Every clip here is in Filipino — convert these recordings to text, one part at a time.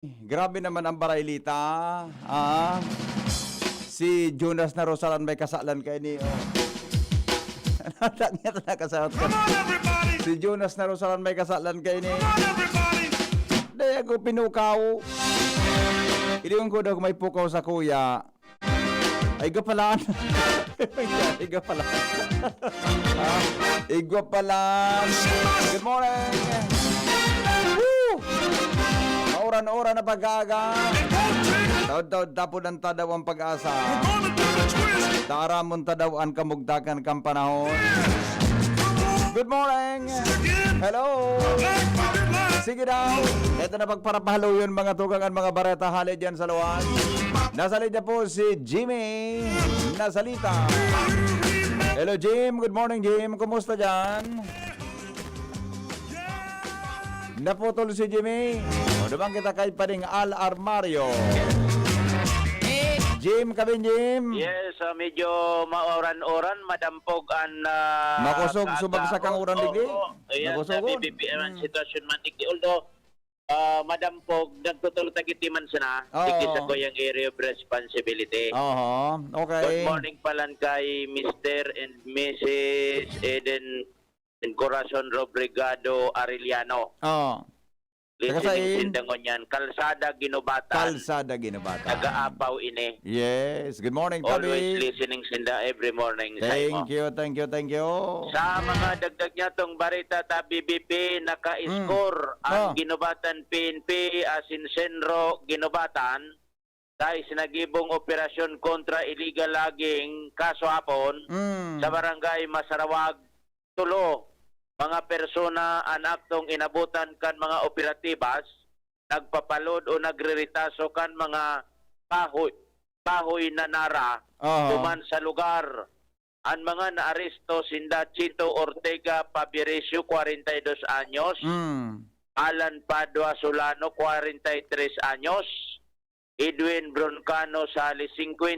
Grabe naman ang baraylita. Ah, si Jonas na Rosalan may kasalan kay ni. Oh. Niya na kasalan ka. Si Jonas na Rosalan may kasalan kay ni. Dahil ako pinukaw. Iliwan ko daw may pukaw sa kuya. Ay, gapalan. Ay, gapalan. Ay, gapalan. Good morning. Woo! Oran-oran na pag-aga. Taod-taod tapon ang tadaw ang pag-asa. Taramon tadawan kamugdakan kang panahon. Good morning. Hello. Sige daw. Ito na pagparapahalo yun mga tugang mga bareta halid dyan sa luwan. Nasa linya po si Jimmy Nasalita. Hello Jim. Good morning Jim. Kumusta dyan? Naputol si Jimmy. O naman kita kay Pading Al Armario. Jim, kabin Jim. Yes, medyo maoran-oran, madampog ang makusog, subagsak ang uran digdi. Ayan, sa BBPM ang sitwasyon man digdi. Although, madampog, nagtutulog tagitiman sana, digdi sa kuyang area of responsibility. Okay. Good morning palan kay Mr. and Mrs. Eden Corazon Robrigado Arellano. Listening sindangon yan. Kalsada Ginubatan. Kalsada Ginubatan. Nag-aapaw ini. Yes. Good morning, Tabi. Always listening sinda every morning. Thank you. Sa mga dagdag niya tong barita ta BBP, naka-score ang Ginubatan PNP asin Senro Ginubatan dahil sinagibong operasyon kontra illegal logging kaso hapon sa barangay Masarawag, Tulo. Mga persona ang aktong inabutan kan mga operatibas, nagpapalod o nagriritaso kan mga kahoy na nara tuman sa lugar. Ang mga naaresto sinda Chito Ortega Pabiresio, 42 anyos, Alan Padua Solano, 43 anyos, Edwin Broncano Sales, 55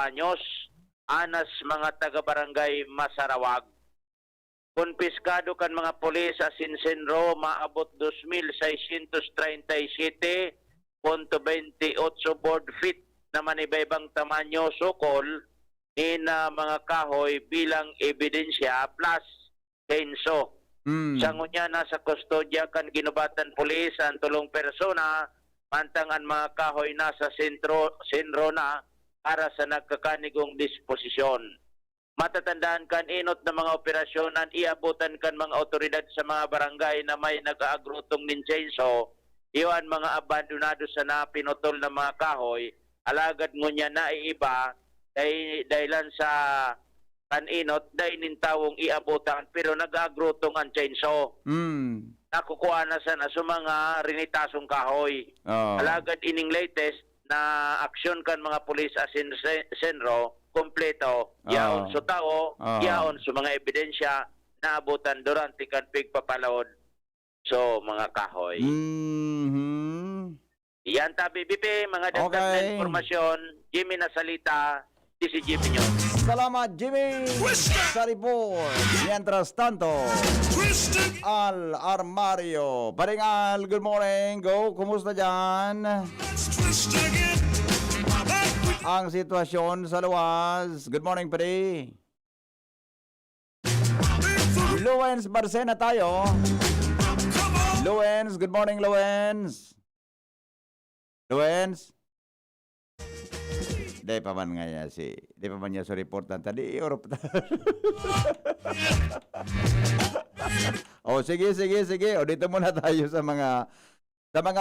anyos, anas mga taga-barangay Masarawag. Konpiskado kan mga pulis asin Senro maabot 2,637.28 board feet na manibaybang tamanyo sukol ni na mga kahoy bilang ebidensya plus chainsaw. Sa ngunya nasa kustodya kan Ginubatan Pulis ang tulong persona mantang ang mga kahoy nasa Senro na para sa nagkakanigong disposisyon. Matatandaan kan inot na mga operasyon ang iabutan kan mga otoridad sa mga barangay na may nag-aagrutong nin chainsaw, iwan mga abandonado sa napinutol na mga kahoy, alagad ngunya na iiba, dahilan sa kan inot, dahil nintawong iabutan, pero nag-aagrutong ang chainsaw. Nakukuha na sa mga rinitasong kahoy. Alagad ining latest na aksyon kan mga pulis asin Senro, kompleto, yaon sa tao, yaon sa mga ebidensya na abutan durante kan pigpapalawod so mga kahoy. Yan ta BBP, mga dagdag na informasyon, Jimmy Nasalita, si Jimmy nyo. Salamat Jimmy sa report. Mientras tanto, Al Armario. Paring Al, good morning. Go, kumusta dyan? Ang sitwasyon sa luwas. Good morning, pare. Luwens, Barcena tayo. Luwens, good morning, Luwens. Luwens. Di pa man nga niya di pa man niya sa reportan tadi. Europe. Sige. O, dito muna tayo sa mga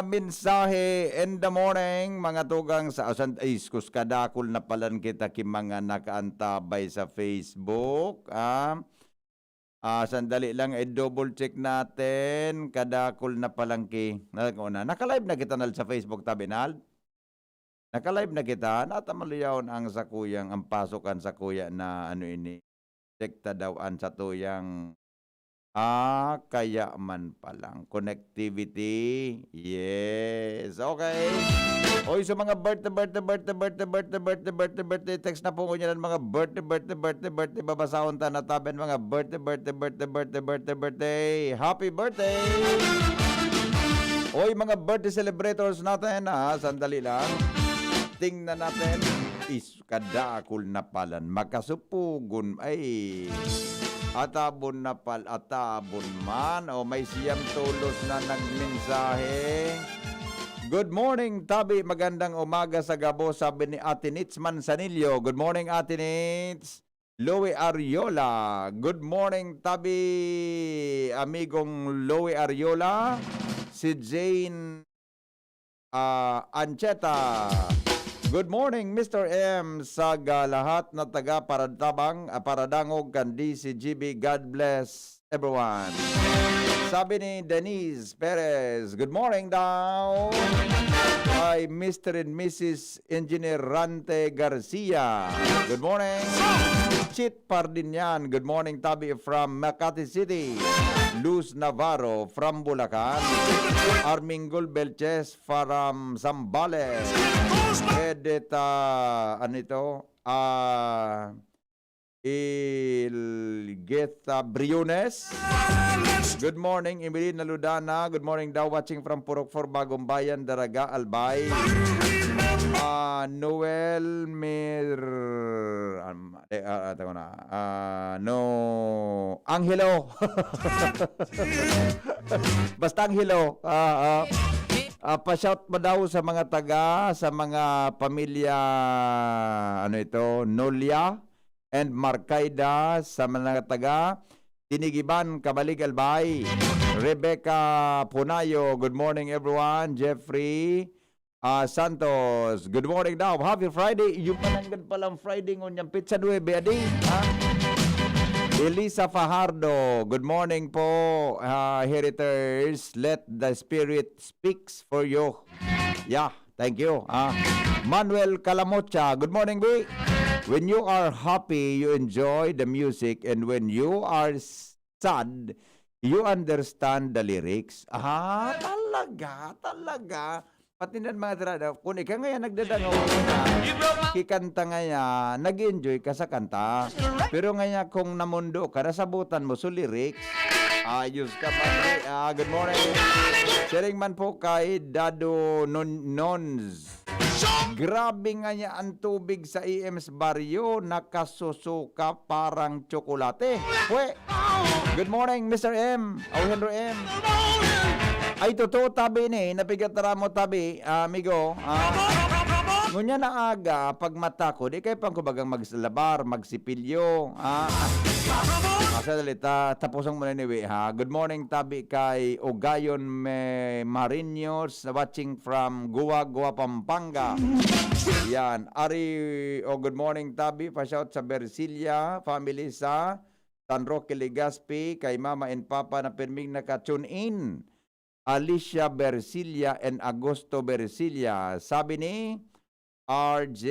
mensahe in the morning, mga tugang sa iskus kadakol na palan kita ki mga nakaantabay sa Facebook. Sandali lang, double check natin. Kadakol na palang ki. Naka-live na kita sa Facebook, Tabinal. Naka-live na kita. Natamaliyaon ang sakuyang, ang pasukan sa kuya na sekta daw ang sa tuyang kaya man palang connectivity. Yes. Okay. Oy, sa mga birthday text na po ko niyan mga birthday babasahon ta na taben mga birthday. Happy birthday. Oy, mga birthday celebrators natin, sandali lang. Tingnan natin. Kadakol na palan. Makasupugon. Ay, atabon na atabon man. O may siyam tulos na nagmensahe. Good morning, Tabi. Magandang umaga sa Gabo, sabi ni Ate Nitz Manzanillo. Good morning, Ate Nitz. Loe Ariola. Good morning, Tabi. Amigong Loe Ariola. Si Jane Ancheta. Good morning, Mr. M. Sa lahat na taga Paradangog, kandi si GB. God bless everyone. Sabi ni Denise Perez, good morning daw. Hi, Mr. and Mrs. Engineer Rante Garcia. Good morning. Chit Pardinian, good morning, Tabi from Makati City. Luz Navarro from Bulacan. Armingol Belches from Zambales. Edita, Ilgeta Briones. Good morning, Emilina Ludana. Good morning daw, watching from Purok for Bagong Bayan, Daraga, Albay. Noel Mir Angelo. Basta Angelo. Pa-shout mo daw sa mga sa mga pamilya Nolia and Marcaida, sa mga taga Tinigiban, Kabalig, Albay. Rebecca Punayo, good morning everyone. Jeffrey Santos, good morning daw. Happy Friday. Yung pananggan palang Friday ngunyang pizza 9, adi. Elisa Fajardo, good morning po. Heriters, let the Spirit speaks for you. Yeah, thank you. Manuel Calamocha, good morning, B. When you are happy, you enjoy the music, and when you are sad, you understand the lyrics. Talaga. Pati na mga tirada, kung ikaw ngayon nagdadangaw na, kikanta ngayon, nag-enjoy ka sa kanta. Pero ngayon kung namundo ka, nasabutan mo sa lyrics, ayos ka man. Good morning. Sharing man po kay Dado Nons. Grabe nga niya ang tubig sa EMS Barrio, nakasusuka parang tsokolate. Good morning, Mr. M. Henry M. Ay, totoo, Tabi ni. Napigatara mo, Tabi, amigo. Ngunya na aga, pag mata ko, di kayo pang kubagang magsalabar, magsipilyo. Masadalita, tapusan mo na anyway, ha. Good morning, Tabi, kay Ogayon Marinos, watching from Goa, Pampanga. Yan. Good morning, Tabi. Pa-shout sa Bersilia, family sa San Roque, Legazpi, kay Mama and Papa na pirming naka-tune in. Alicia Bersilia and Agosto Bersilia. Sabi ni RJ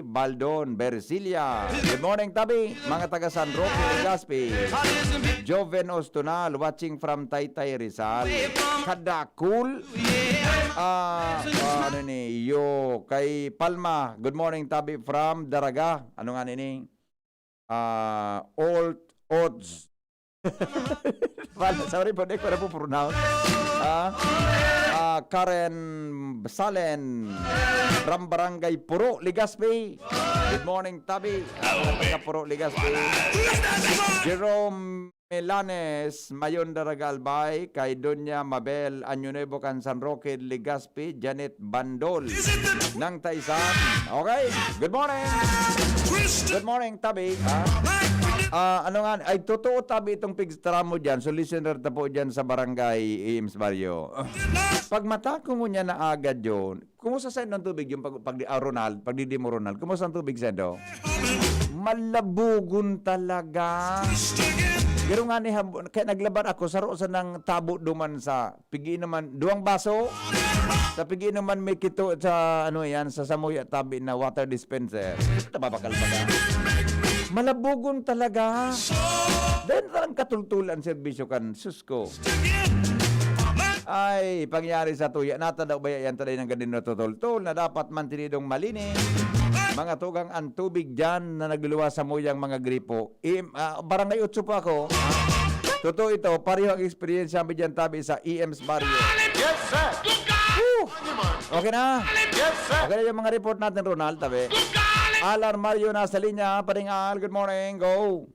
Baldon Bersilia. Good morning, Tabi. Mga taga San Roque, Legazpi. Joven Ostonal, watching from Taytay, Rizal. Kadakul. Kay Palma. Good morning, Tabi from Daraga. Ano nga nini? Old Odds. Sorry po, hindi ko na po pronounce. Karen Salen from Barangay Puro, Legazpi. Good morning, Tabi. Taga Puro, Legazpi. Jerome Melanes, Mayon Daraga, Albay. Kay Doña Mabel Año Can San Roque, Legazpi. Janet Bandol ng Taisan. Okay, good morning. Good morning, Tabi. Ay totoo, Tabi, itong pigstra mo dyan. So listener na po dyan sa Barangay Ims Barrio. Pag mata ko mo niya na agad yun, kumusta sa ng tubig yung Ronald, pagdidi mo Ronald, kumusta ang tubig sa do? Malabugon talaga. Pero nga ni kaya naglaban ako sa ng tabo duman sa pigi naman 2 baso. Sa pigi naman may kito sa sa Samuya, Tabi, na water dispenser. Tababakal pa ka. Malabugon talaga. Dahil parang katultulan serbisyo kan, susko. Ay, pangyari sa tuya. Nata daw ba yan taday ng ganin na tutultul na dapat mantinidong malinis. Mga tugang ang tubig dyan na nagluluwa sa muyang mga gripo. Barangay 8 po ako. Totoo ito, pareho ang experience ang bigyan tabi sa EMS Mario. Yes, sir. Woo! Okay na? Yes, sir. Okay na yung mga report natin, Ronald, tabi. Alar Mario nasa linya, paring Al, good morning, go!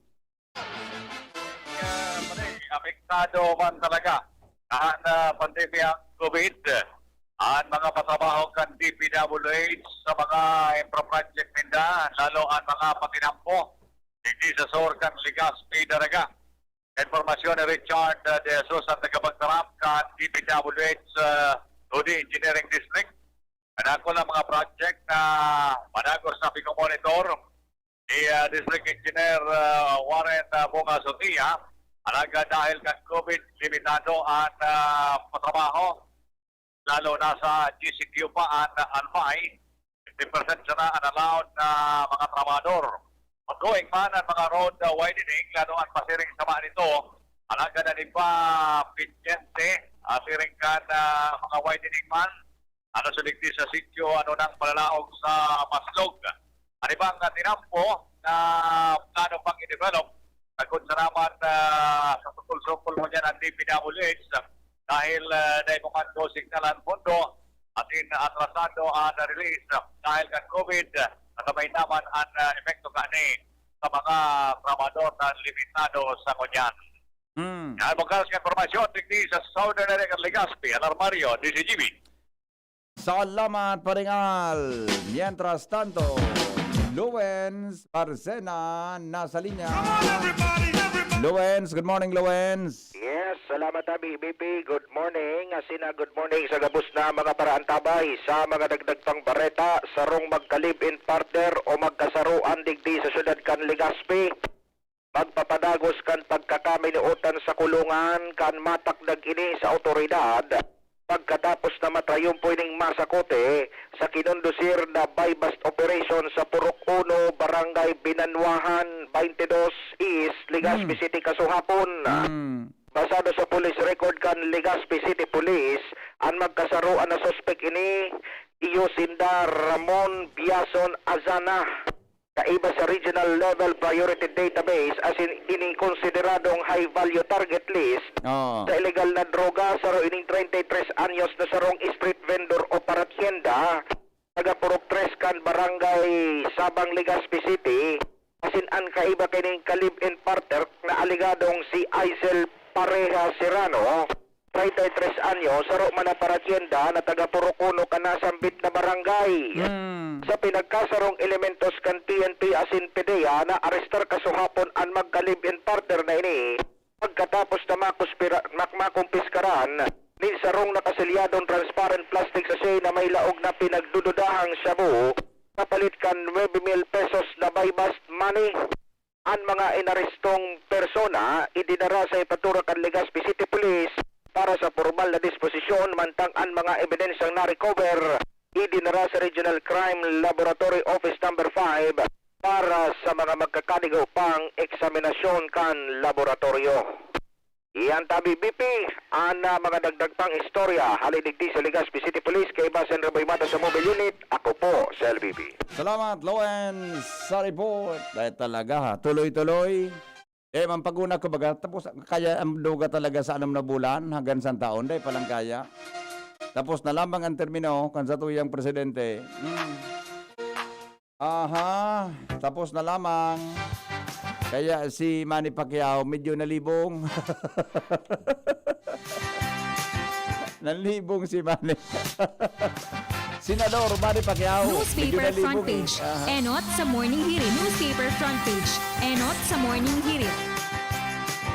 Apektado man talaga ang pandemya ng COVID at mga patrabaho kan DPWH sa mga infra-project ninda, lalo ang mga patinampo hindi sa SOR kan Legazpi Daraga. Informasyon ni Richard De Jesus ang tagapagtarap kan DPWH Lodi Engineering District. Ako lang mga project na managos sa Pico Monitor ni District Engineer Warren Bunga Sotia. Alaga dahil kan COVID, limitado ang patrabaho, lalo na sa GCQ pa at Alpay, 50% sana ang allowed na mga trabador. Ongoing man ang mga road widening, lalo ang pasiring sama nito, alaga na ni pa Pinyente, asiring kan mga widening man, ano suligdi sa sityo, ano nang palalaog sa Maslog. Ano bang tinampo na plano pang i-develop? Nagkun salamat sa sukul-sukul mo dyan ang DPWH dahil dahil mo kan go signalan pondo atin atrasado ang release dahil kan COVID at may naman ang epekto kani sa mga trabador na limitado sa kunyan. Yan mo kalas ka informasyon tigni sa Southern Area Legazpi, Alar Mario, DCGB. Salamat, paring Al. Mientras tanto, Luwens Arcena nasa linya. Luwens, good morning, Luwens. Yes, salamat Abi BP. Good morning. Asina good morning sa gabos na mga paraan tabay sa mga dagdag pang bareta sarong magkalib-in partner o magkasaruan digdi sa syudad kan Legazpi. Magpapadagos kan pagkakaminuotan sa kulungan kan matakdag ini sa otoridad. Pagkatapos na matrayong pwedeng masakote sa kinundusir na buy-bust operation sa Purok 1, Barangay Binanwahan, 22 East, Legazpi City, Kasuhapon. Basado sa police record kan Legazpi City Police, ang magkasaruan na suspect ini, Iosinda Ramon Biason Azana. Kaiba sa regional level priority database as in konsideradong high value target list sa illegal na droga sa ining 33 anyos na sarong street vendor o paratienda taga Purok 3 kan Barangay Sabang, Legazpi City as in ang kaiba kining kalib-in partner na aligadong si Aisel Pareha Serrano 33 anyo saro man na paratienda na taga Purok 1 kanasambit na barangay. Sa pinagkasarong elementos kan PNP asin PDEA na arestar kasuhapon ang magkalib-in partner na ini pagkatapos na makumpiskaran ni sarong nakasilyadong transparent plastic sachet na may laog na pinagdududahang shabu kapalit kan 9,000 pesos na buy-bust money. Ang mga inarestong persona idinara sa ipaturakan Legazpi City Police para sa formal na disposisyon mantang ang mga ebidensyang na-recover idinara sa Regional Crime Laboratory Office Number 5 para sa mga magkakanigaw pang eksaminasyon kan laboratorio. Iyan tabi BP, ang mga dagdag pang istorya halidigdi sa Legazpi City Police kay Basen Reboy Mata sa mobile unit. Ako po sa LBP. Salamat, Luwens, sa report. Dahil talaga ha, tuloy-tuloy. Mampaguna ko baga, tapos kaya ang duga talaga sa 6 na bulan hanggang sa taon, dahil palang kaya. Tapos na lamang ang termino kan sa tuyang presidente. Aha, tapos na lamang. Kaya si Manny Pacquiao medyo nalibong. Nalibong si Manny. Senador Manny Pacquiao. Newspaper front page. Enot sa morning hirit. Newspaper front page. Enot sa morning hirit.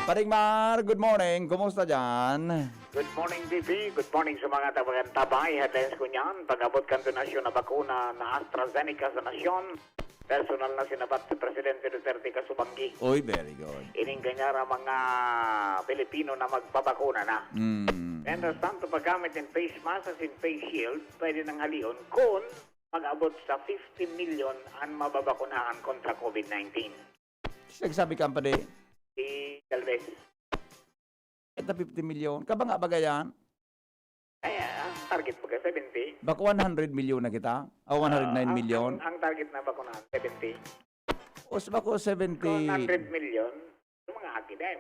Paring Mar, good morning. Kumusta dyan? Good morning, DP. Good morning sa mga tabay. Headlines ko niyan. Pag-abot kan donasyon na bakuna na AstraZeneca sa nasyon. Personal na sinabat si Presidente Duterte kasubanggi. Uy, very good. Ining ganyara mga Pilipino na magpabakuna na. And as tanto paggamit ng face mask as in face shield, pwede nang halion kung mag-abot sa 50 million ang mababakunahan kontra COVID-19. Nagsabi ka pa di? Si Galvez. Ito 50 million. Kaba nga bagayan? Ay, ang target pagka 70. Baka 100 million na kita? O 109 million? Ang target na bakunahan, 70. O bako 70. Kung 100 million, yung mga akidem.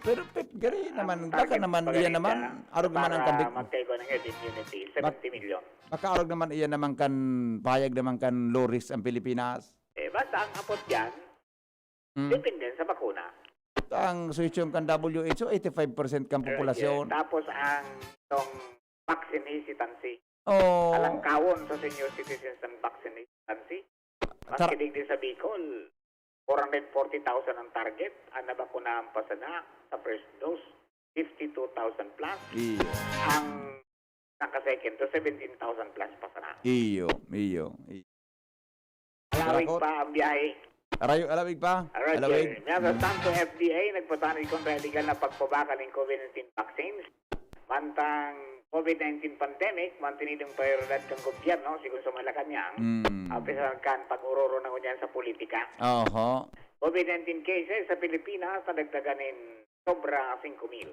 Pero gari naman, baka Target naman pa iyan ganito, naman, arog naman ang para kandik. magkaiko ng herd immunity, 70 million. Baka arog naman iyan naman kan, payag naman kan low risk ang Pilipinas. Basta ang apot dyan, depende sa bakuna. Ang suitsyon kan WHO, 85% kan populasyon. Tapos ang itong vaccine hesitancy. Oh, Alang kawon sa senior citizens ng vaccine hesitancy. Tar- Maskinig din sa Bicol, 440,000 ang target. Ang nabakunahan pa sana sa first dose, 52,000 plus. iyo, Ang naka-second dose, 17,000 plus pa sana. iyo. Alawig Darakot. pa ang biyahe. Alawig pa? Alawig? Roger. Tanto FDA, nagpatanig kong radical na pagpabakal ng COVID-19 vaccines. Mantang COVID-19 pandemic, mantinidong prioridad ng gobyerno, siguro sa Malacanang, apisal kan pag-uroro na kunyan sa politika. Oho. COVID-19 cases sa Pilipinas, nadagdaganin sobra 5,000.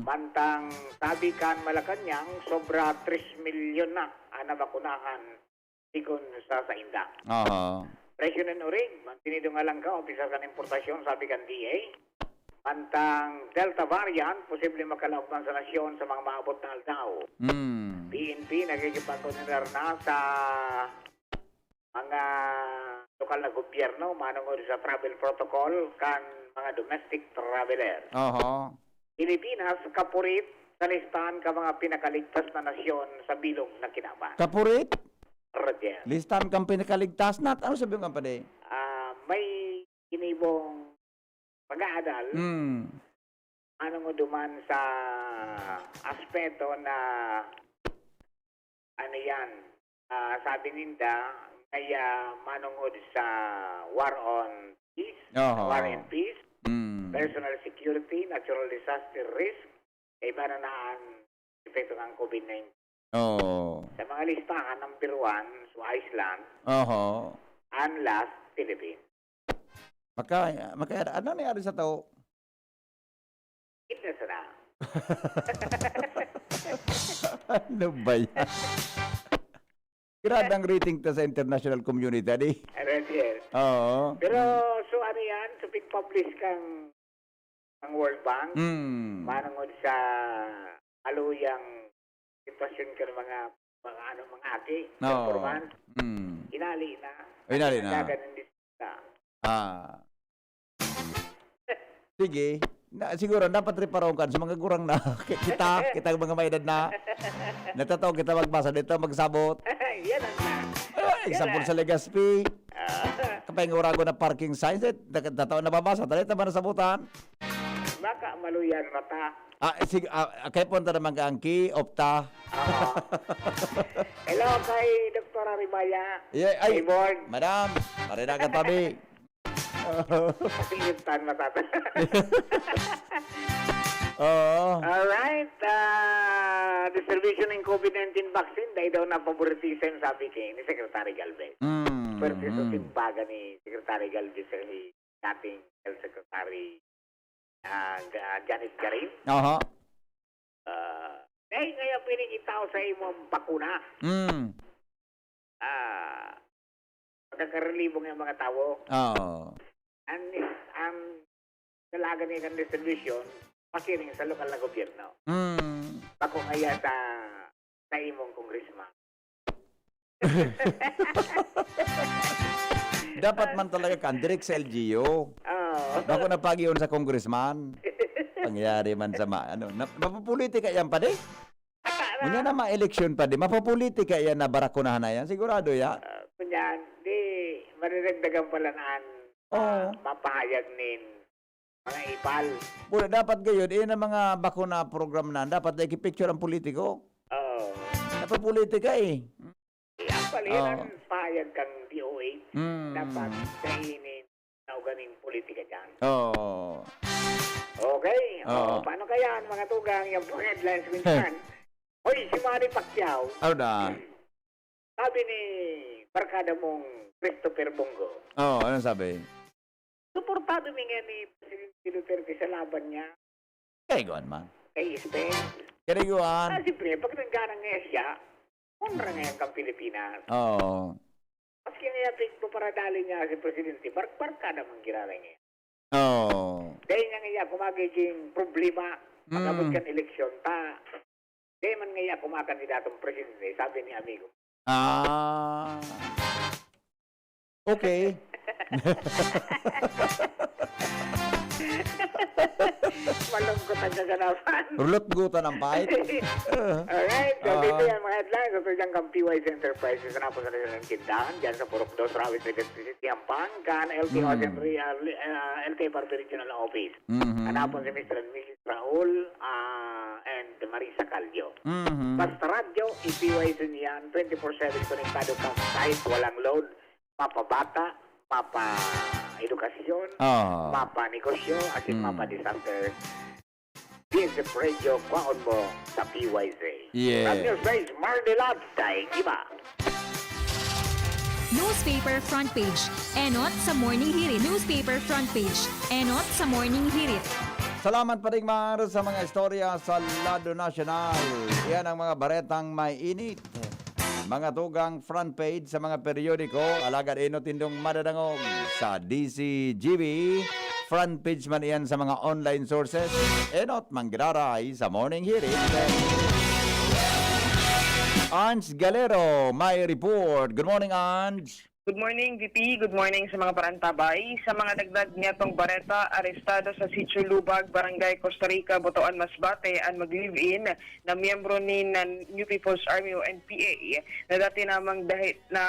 Mantang sabi kan Malacanang, sobra 3 milyon na ang nabakunahan sigon sa inda. Oho. Presyo ng urig, mantinidong alang ka, opisal kan importasyon, sabi kan DA. Mantang Delta variant, posibleng makalaukman sa nasyon sa mga maabot na aldaw. PNP, nagkikipagkonilar na sa mga lokal na gobyerno, manungod sa travel protocol kan mga domestic traveler. Oho. Pilipinas, kapurit sa listahan ka mga pinakaligtas na nasyon sa bilog na kinaban. Kapurit? Roger. Listan kang pinakaligtas na. Ano sabi mo pa de? May inibong pag-aadal, ano mo duman sa aspeto na ano yan, sabi ninda, kaya manungod sa war on peace, Oho. war and peace, personal security, natural disaster risk, iba na ang epekto ng COVID-19. Oh. Sa mga listahan, number 1, so Iceland, Oho. and last, Philippines. Ano nangyari sa tao? Fitness na. Ano ba yan? Grad ang rating to sa international community, di? Roger. Oo. Pero, so ano yan, so pig-publish kang ang World Bank, manungod sa aluyang sitwasyon ka ng mga aki, performance, inali na. Inali na. Nagagan ng lista. Sige. Siguro, dapat riparong kan sa mga gurang na. kita mga may edad na. Natataw kita magbasa dito, magsabot. Yan ang na. Example sa Legazpi. Kapag urago na parking signs, tataw na babasa. Talit naman na sabutan. Baka maluyan mata. Sige, kaya punta naman ka ang Opta. Hello kay Dr. Arimaya. Ay, board. madam, marina ka tabi. Kasilitan matata. Oo. Alright. Distribution ng COVID-19 vaccine dahil daw na favoritism sabi kay ni Secretary Galvez. Pero sa timbaga ni Secretary Galvez ni dating Health Secretary Janice Garin. Oho. Dahil ngayon pinigitaw sa imong bakuna. Pagkakarelibong yung mga tao. Oo. Ang dalaga niya ng distribution, pakiring sa lokal na gobyerno. Bako ngaya sa imong congressman. Dapat man talaga kan direct sa LGU. Bako na pag-iyon sa congressman. Pangyari man sa mapupolitika yan pa di. Unya na ma-election pa di. Mapupolitika yan na barakunahan na yan. Sigurado yan. Kunyan, di mariragdagan pala naan mapahayag nin mga ipal. Pula dapat gayon, iyan ang mga bakuna program na dapat na ikipicture ang politiko. Dapat politika eh. Ang palihan ang pahayag kang DOH, dapat kainin na ganing politika dyan. Okay. Paano kaya ang mga tugang yung headlines minsan? Hoy, si Manny Pacquiao. Ano na? Sabi ni barkada mong Christopher Bongo. Ano sabi? Suportado mi nga ni Presidente Duterte sa laban niya Kaya man. kay Spain. Kaya Siyempre, pag nangganang nga siya, honra ngayon kang Pilipinas. Maski nga yung paradali niya si Presidente, barkada mong ginala niya. Oh. Kaya nga iya kung magiging problema pag-abot kan eleksyon ta. Kaya man nga iya kung kandidatong presidente, sabi ni amigo. Ah. Okay. Malungkot ang kaganapan. Rulot gutan ang pahit. Alright, so dito yan mga headlines. So dyan kang PYS Enterprises na po sa ng Kindahan, dyan sa Purok 2, Rawit, Legazpi City, Ampang, kan LT Ordinary, LT Party Regional Office. Hanapon si Mr. and Mrs. Raul and Marisa Calio. Basta radyo, i-PYS niyan, 24/7 konektado ka kahit walang load, mapabata, mapa-edukasyon, mapa-negosyo, at mapa-disaster. PSF Radio, kwaon mo sa PYZ. Yeah. From your face, Mardelab, daing iba. Newspaper front page. Enot sa Morning Hirit. Newspaper front page. Enot sa Morning Hirit. Salamat pa rin mga sa mga istorya sa Lado Nacional. Yan ang mga baretang may init. Mga tugang front page sa mga periodiko, alagad inotindong madadangog sa DCGB. Front page man iyan sa mga online sources. Enot manggiraray sa Morning Hirit. Ange Galero, may report. Good morning, Ange. Good morning, VP. Good morning sa mga parantabay. Sa mga dagdag niyatong bareta, arestado sa Sitio Lubag, Barangay Costa Rica, Botoan, Masbate, ang mag-live-in na miyembro ni New People's Army o NPA na dati namang dahil na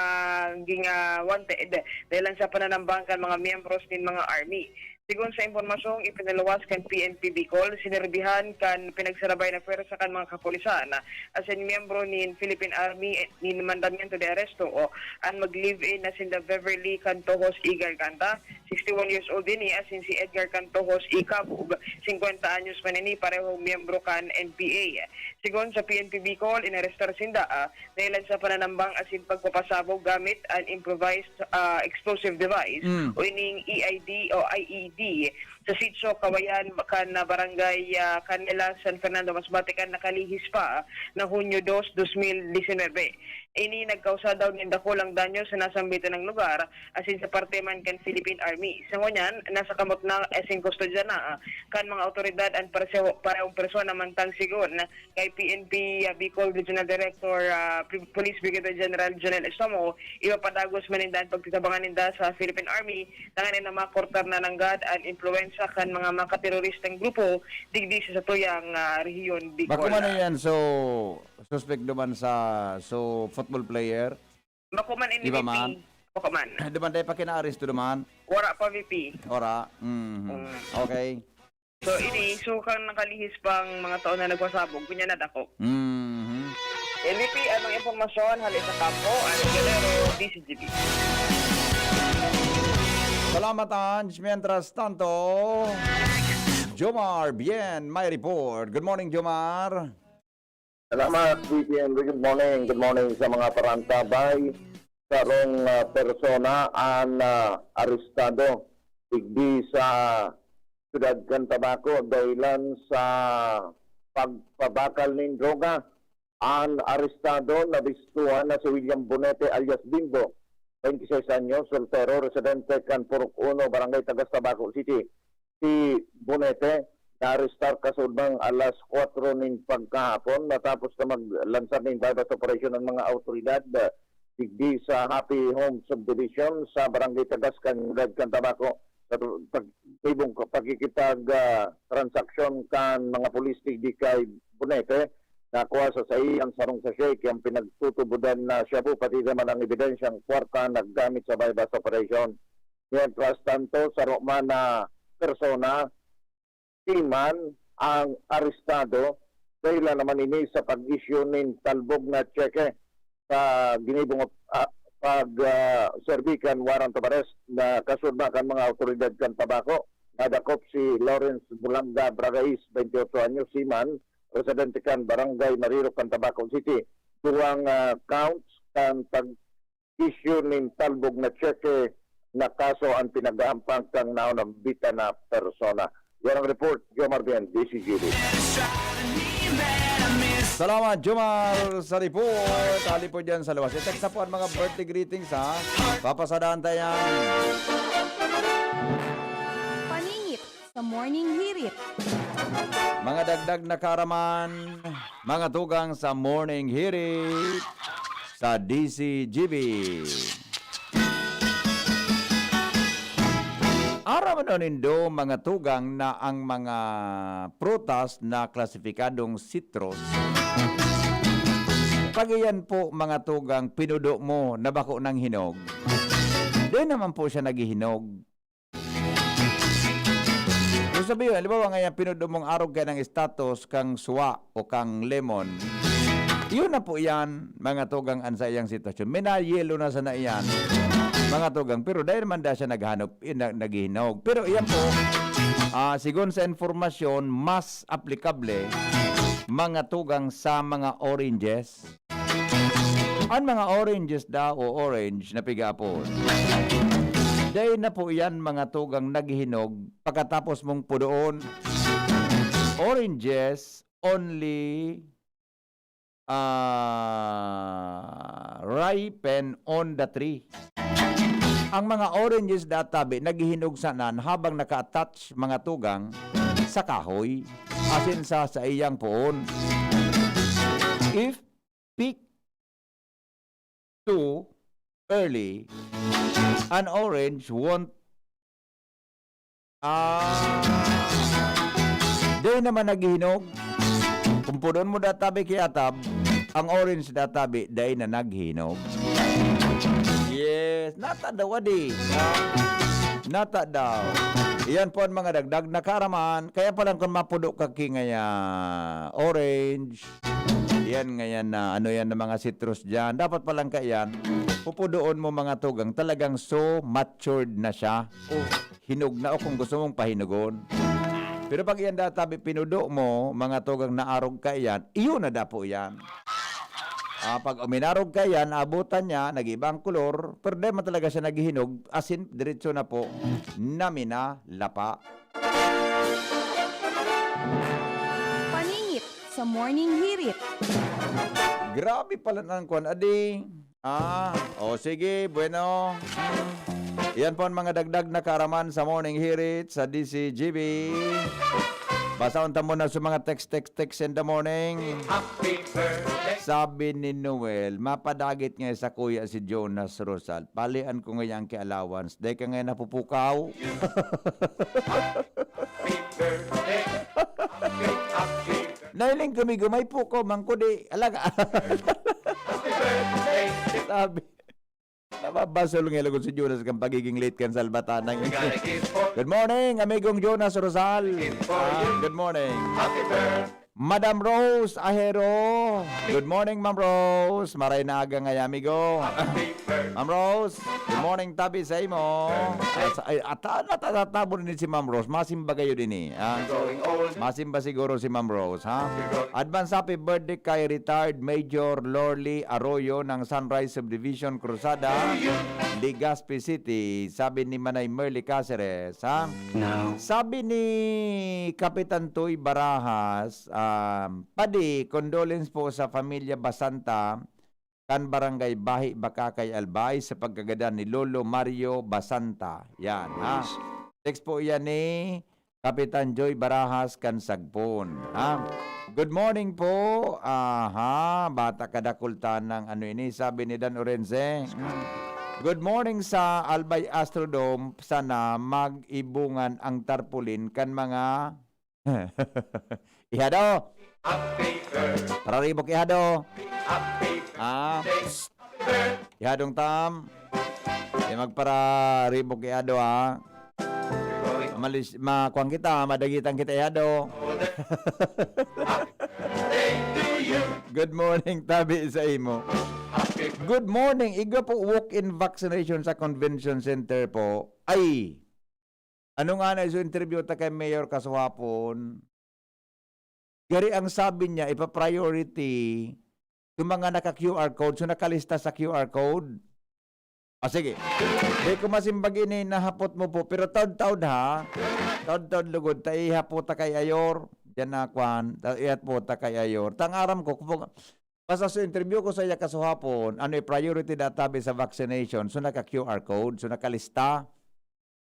wanted dahil sa pananambangkan mga miyembros din mga army. Sigon sa impormasyong ipinaluwas kan PNP Bicol, sinirbihan kan pinagsarabay na pwersa kan mga kapulisan as in miyembro ni Philippine Army ni mandamiento de arresto o ang mag-live-in na sinda Beverly Cantojos Igar Canta, 61 years old din as in si Edgar Cantojos Ikabug, 50 anyos man ini pareho miyembro kan NPA. Sigon sa PNP Bicol, inarestar sinda dahil sa pananambang as in pagpapasabog gamit an improvised explosive device o ining EID o IED sa Sitio Kawayan kan barangay Canela, San Fernando, Masbate kan nakalihis pa na Hunyo 2, 2019. Ini nagkausa daw ng dakulang danyo sa nasambitan ng lugar asin sa parte man kan Philippine Army. Sa ngunyan, nasa kamot na asing kustodya na kan mga otoridad ang parehong persona mantang sigon kay PNP Bicol Regional Director Police Brigadier General Jonel Estomo, ipapadagos manindan pagtitabangan ninda sa Philippine Army tanganin na makortar na nanggad ang influensya kan mga makateroristang grupo digdi sa tuyang rehiyon Bicol. Bakuman na yan, so suspect naman sa football player. Bakuman in Iba VP. man? Bakuman. Duman tayo pa kina-arresto naman. Wala pa VP. Ora. Okay. So ini kang nakalihis pang mga taon na nagpasabog, kunya na dako. MVP, anong impormasyon hali sa kampo, ang Galero, DCGB. Salamat, Ange. Mientras tanto, Jomar Bien, may report. Good morning, Jomar. Salamat, BPM. Good morning. Good morning sa mga parantabay. Sarong persona ang arestado digdi sa Siyudad Cantabaco dahilan sa pagpabakal ng droga. Ang arestado na bistuhan na si William Bonete alias Bimbo, 26 anyos, soltero, residente kan Purok 1, Barangay Tagas, Tabaco City. Si Bonete na-arrestar kasudbang alas 4 ng pagkahapon matapos na maglansar ng bypass operation ng mga autoridad digdi sa Happy Home Subdivision sa Barangay Tagas, Cantabaco sa pagkikitag transaksyon kan mga pulis digdi kay Bonete. Nakuha sa ang sarong sa shake ang pinagtutubudan na shabu pati naman ang ebidensyang kwarta naggamit sa bypass operation. Mientras tanto, sa Roma na persona timan ang arestado dahil naman ini sa pag-issue ng talbog na tseke sa ginibong pag-serbikan warrant of arrest na kasunod kan mga autoridad kan Tabaco. Nadakop si Lawrence Bulanga Bragais, 28 anyos, seaman, residente kan Barangay Mariro, kan Tabaco City. Duwang counts kan pag-issue ng talbog na tseke na kaso ang pinag-aampang kang naunang bita na persona. Yan ang report, Jomar Bien, DCGB. Salamat, Jomar, sa report. Hali po dyan sa luwas. I-text na po ang mga birthday greetings, ha? Papasadaan tayo yan. Paning Morning Hirit. Mga dagdag na karaman, mga tugang sa Morning Hirit sa DCGB. Araw na nindo mga tugang na ang mga prutas na klasifikadong citrus. Pag iyan po mga tugang pinudo mo na bako ng hinog, di naman po siya naghihinog. Kung sabihin, halimbawa ngayon pinudo mong arog ka ng status kang suwa o kang lemon, yun na po yan, mga tugang ansa iyang sitwasyon. May na-yelo na sa na iyan, mga tugang. Pero dahil naman da siya naghihinog. Pero iyan po, sigon sa informasyon, mas aplikable, mga tugang sa mga oranges. Ang mga oranges daw o orange na pigapon. Dahil na po yan mga tugang naghihinog pagkatapos mong pudoon. Oranges only ripen on the tree. Ang mga oranges databi naghihinog sanan habang naka-attach mga tugang sa kahoy asin sa iyang poon. If picked too early, an orange won't di naman naghihinog. Kung pudon mo databi kiatab, ang orange databi dahil na naghihinog. Yes, nata daw adi. Nata daw. Iyan po ang mga dagdag na karaman. Kaya palang kung mapudo ka kingaya orange, yan ngayon na ano yan na mga citrus dyan. Dapat palang kayan, pupudoon mo mga tugang talagang so matured na siya. O hinog na o kung gusto mong pahinugon. Pero pag yan databi pinudo mo, mga tugang naarog ka yan, iyon na dapo yan. Pag uminarog ka yan, abutan niya, nag-ibang kulor, pero di man talaga siya naghihinog, asin, diretso na po, namina, lapa. Paningit sa Morning Hirit. Grabe pala ng kwan, adi. Sige, bueno. Yan po ang mga dagdag na karaman sa Morning Hirit sa DCGB. Basaon ta muna sa mga text in the morning. Happy birthday. Sabi ni Noel, mapadagit nga sa kuya si Jonas Rosal. Palian ko ngayon kay allowance. Dahil ka ngayon napupukaw. Happy birthday. Happy. Nailing kami gumay po ko, mangkudi. Alaga. Happy birthday. Sabi. Nababasol nga lagot si Jonas kang pagiging late kan salbatanang. Good morning, amigong Jonas Rosal. Good morning. Happy birthday. Madam Rose Ahero. Good morning, Ma'am Rose. Maray na aga nga, amigo. Ma'am Rose, good morning, tabi sa imo. Natatatabo din si Ma'am Rose. Masimba kayo din eh. Masimba siguro si Ma'am Rose, ha? Advance happy birthday kay retired Major Lorly Arroyo ng Sunrise Subdivision Cruzada, Legazpi City. Sabi ni Manay Merly Caceres, ha? No. Sabi ni Kapitan Toy Barajas, Padi, condolence po sa pamilya Basanta, kan barangay Bahi, Bakakay, Albay sa pagkagada ni Lolo Mario Basanta. Yan, ha? Text po yan ni Kapitan Joy Barajas kan Sagpon, ha? Good morning po. Bata kadakultan ng ano ini, sabi ni Dan Orense. Good morning sa Albay Astrodome. Sana mag-ibungan ang tarpulin kan mga ihado. Happy birthday. Para ribok ihado. Happy birthday. Ihadong tam. Magpara ribok ihado, ha. Makuang kita, madagitan kita ihado. Good morning, tabi sa imo. Good morning. Iga po walk-in vaccination sa convention center po. Ay, ano nga na iso interview ta kay Mayor Kasuhapon? Gari ang sabi niya, ipa-priority yung mga naka-QR code, so nakalista sa QR code. Sige. Di ko masimbag ini nahapot mo po, pero taod-taod ha. Taod-taod lugod, taihapot ta kay Ayor. Diyan na kwan, taihapot ta kay Ayor. Tangaram ko, basta sa interview ko sa iya Kasuhapon, ano priority database sa vaccination, so naka-QR code, so nakalista.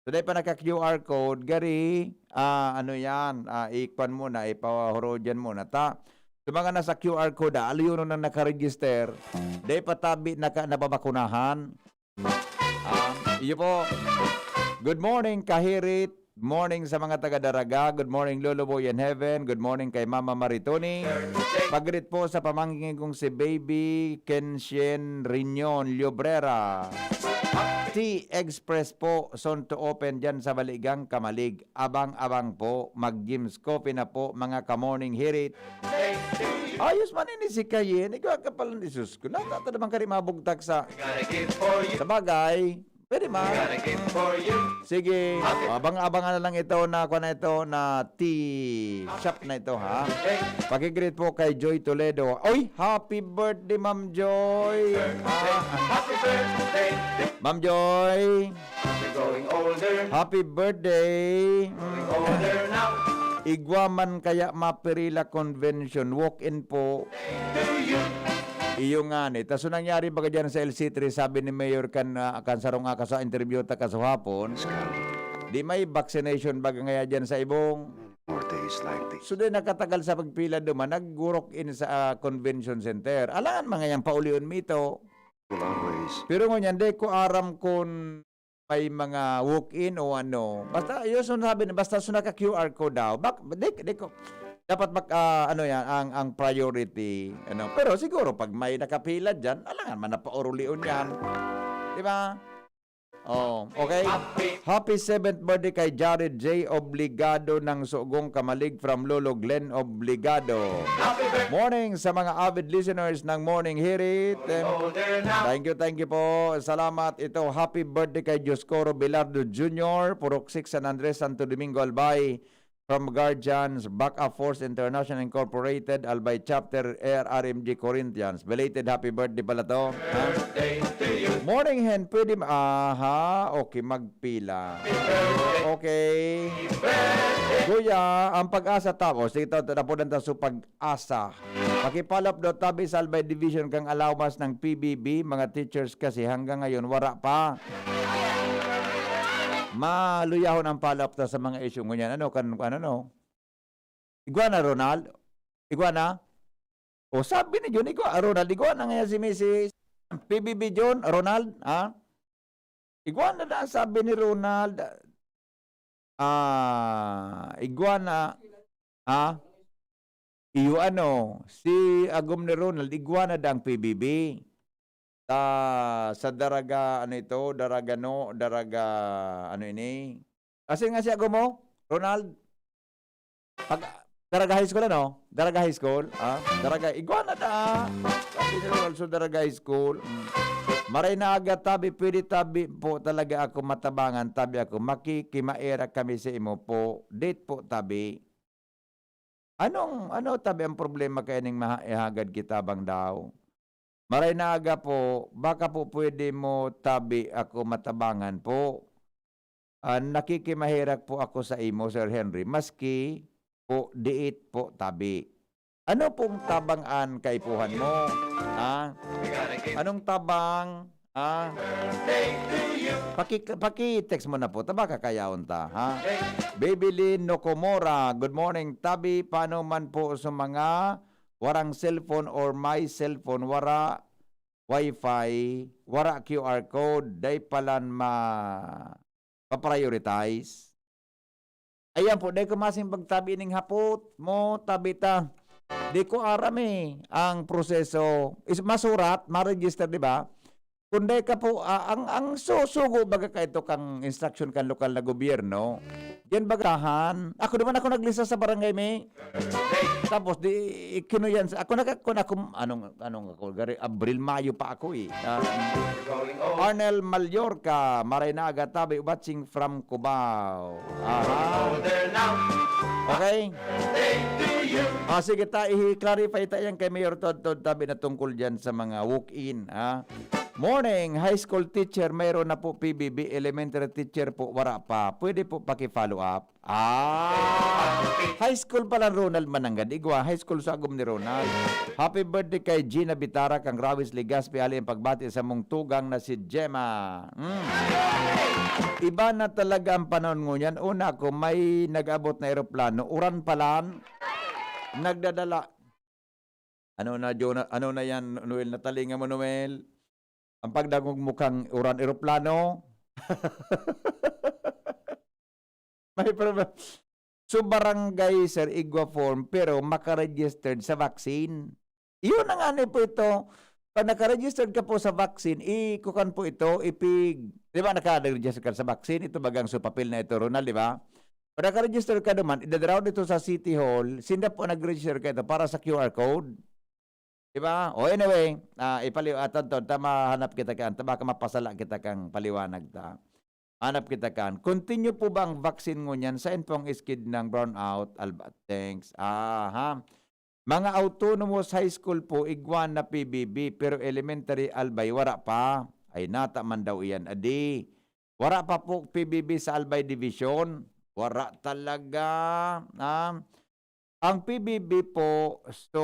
So, dahil pa naka-QR code, gari, ano yan, ikwan mo na, ipahorojan mo na, ta. So, mga nasa QR code, aliyon na naka-register, dahil pa tabi nababakunahan. Iyo po. Good morning, Kahirit. Morning sa mga taga-Daraga. Good morning, Lolo Boy in Heaven. Good morning kay Mama Maritoni. Pagrit po sa pamangkin kong si Baby Kenshin Rignon Llobrera. T-Express po, soon to open dyan sa Baligang Kamalig. Abang-abang po, mag-Jim's Coffee na po, mga ka-morning hirit. Ayos man ini si Kayin. Ikaw ka pala ni Sus ko. Natata naman ka rin mabugtag sa bagay. Pwede man. Sige. Abang-abangan na lang ito na tea shop na ito, ha? Pakigreet po kay Joy Toledo. Oy, happy birthday, Ma'am Joy. Happy birthday. Ma'am Joy. You're growing older. Happy birthday. Growing older now. Igwaman kaya Mapirila Convention. Walk-in po. Iyo nga ni. Tapos nangyari baga dyan sa LC3, sabi ni Mayor kan sarong nga sa interview ta kaso hapon, di may vaccination baga ngaya dyan sa ibong. So di nakatagal sa pagpila duman, naggurok in sa convention center. Alangan mga yan paulion mito. Pero ngunyan, di ko aram kung may mga walk-in o ano. Basta, yun sabi, basta sunaka QR code daw. Di ko. Dapat ano yan, ang priority. Ano. Pero siguro, pag may nakapila dyan, alangan man na paurulion yan. Di ba? Oh, okay. Happy 7th birthday kay Jared J. Obligado ng Sugong Kamalig from Lolo Glenn Obligado. Morning sa mga avid listeners ng Morning Hirit. Thank you po. Salamat. Ito, happy birthday kay Dioscoro Bilardo Jr. Purok 6 San Andres, Santo Domingo, Albay. From Guardians, Backup Force International Incorporated, Albay Chapter, RMG Corinthians. Belated happy birthday pala to. Morning hen, pwede okay, magpila. Okay. Kuya, ang pag-asa tapos, ito, napunan ta sa pag-asa. Pakipalap daw tabi sa Albay Division kang allowance ng PBB, mga teachers kasi hanggang ngayon, wala pa. Maluyahon ang palap ta sa mga issue ngunyan. Ano? Iguana, Ronald? Iguana? O sabi ni John, Ronald, iguana nga si Mrs. PBB John, Ronald, ha? Iguana na, sabi ni Ronald. Iguana, ha? Iyo si agom ni Ronald, iguana dang PBB. Sa daraga daraga ini. Kasi nga siya mo, Ronald. Daraga high school Daraga high school, Daraga iguana da. Sabi ni Ronald so Daraga high school. Maray na aga tabi, pwede tabi po talaga ako matabangan, tabi ako makikimaera kami sa imo po. Date po tabi. Ano tabi ang problema kaya ning mahagad kita bang daw? Maray na aga po, baka po pwede mo tabi ako matabangan po. Nakikimahirak po ako sa imo, Sir Henry, maski po diit po tabi. Ano pong tabangan kaipuhan mo? Anong tabang? Paki-text mo na po, taba kakayaon ta, ha? Baby Lynn Nokomora, good morning, tabi, paano man po sa mga warang cellphone or my cellphone, wara wifi, wara QR code, day palan pa-prioritize. Ayan po, day ko masing pagtabi ning hapot mo, tabi ta. Di ko aram ang proseso. Masurat, ma-register, di ba? Kundi ka po, ang susugo baga ka ito kang instruction kang lokal na gobyerno, yan bagahan. Ako naman ako naglista sa barangay may. Tapos di kinuyan sa ako anong ako gari Abril Mayo pa ako Arnel Mallorca, Maray na aga tabi watching from Cubao. Okay. you. Sige, i-clarify tayo yan kay Mayor Todd tabi na tungkol dyan sa mga walk-in. Morning, high school teacher, mayroon na po PBB, elementary teacher po, wala pa. Pwede po paki-follow up. High school pala Ronald Manangad. Igwa, high school sa agom ni Ronald. Happy birthday kay Gina Bitara, kang Rawis Ligaspi, ali ang pagbati sa mong tugang na si Gemma. Iba na talaga ang panahon ngunyan. Una ko, may nag-abot na aeroplano. Uran palan, nagdadala. Ano na yan, Noel? Natalinga mo, Noel? Ang pagdagong mukhang uran aeroplano. May problem. So barangay, sir, igwa form, pero makaregistered sa vaccine. Iyon ang ano po ito. Pag nakaregistered ka po sa vaccine, ikukan po ito, ipig. Di ba nakaregister ka sa vaccine? Ito bagang supapil na ito, Ronald, di ba? Pag nakaregister ka naman, idadaraw dito sa City Hall, sinda po nag-register ka ito para sa QR code. Diba? O anyway, ipaliwatan to, hanap kita kan, baka mapasala kita kang paliwanag ta. Hanap kita kan. Continue po ba ang vaccine ngunyan sa pong iskid ng brownout? Thanks. Mga autonomous high school po, igwan na PBB, pero elementary albay, wara pa. Ay nata man daw iyan. Adi, wara pa po PBB sa albay division. Wara talaga. Ang PBB po, so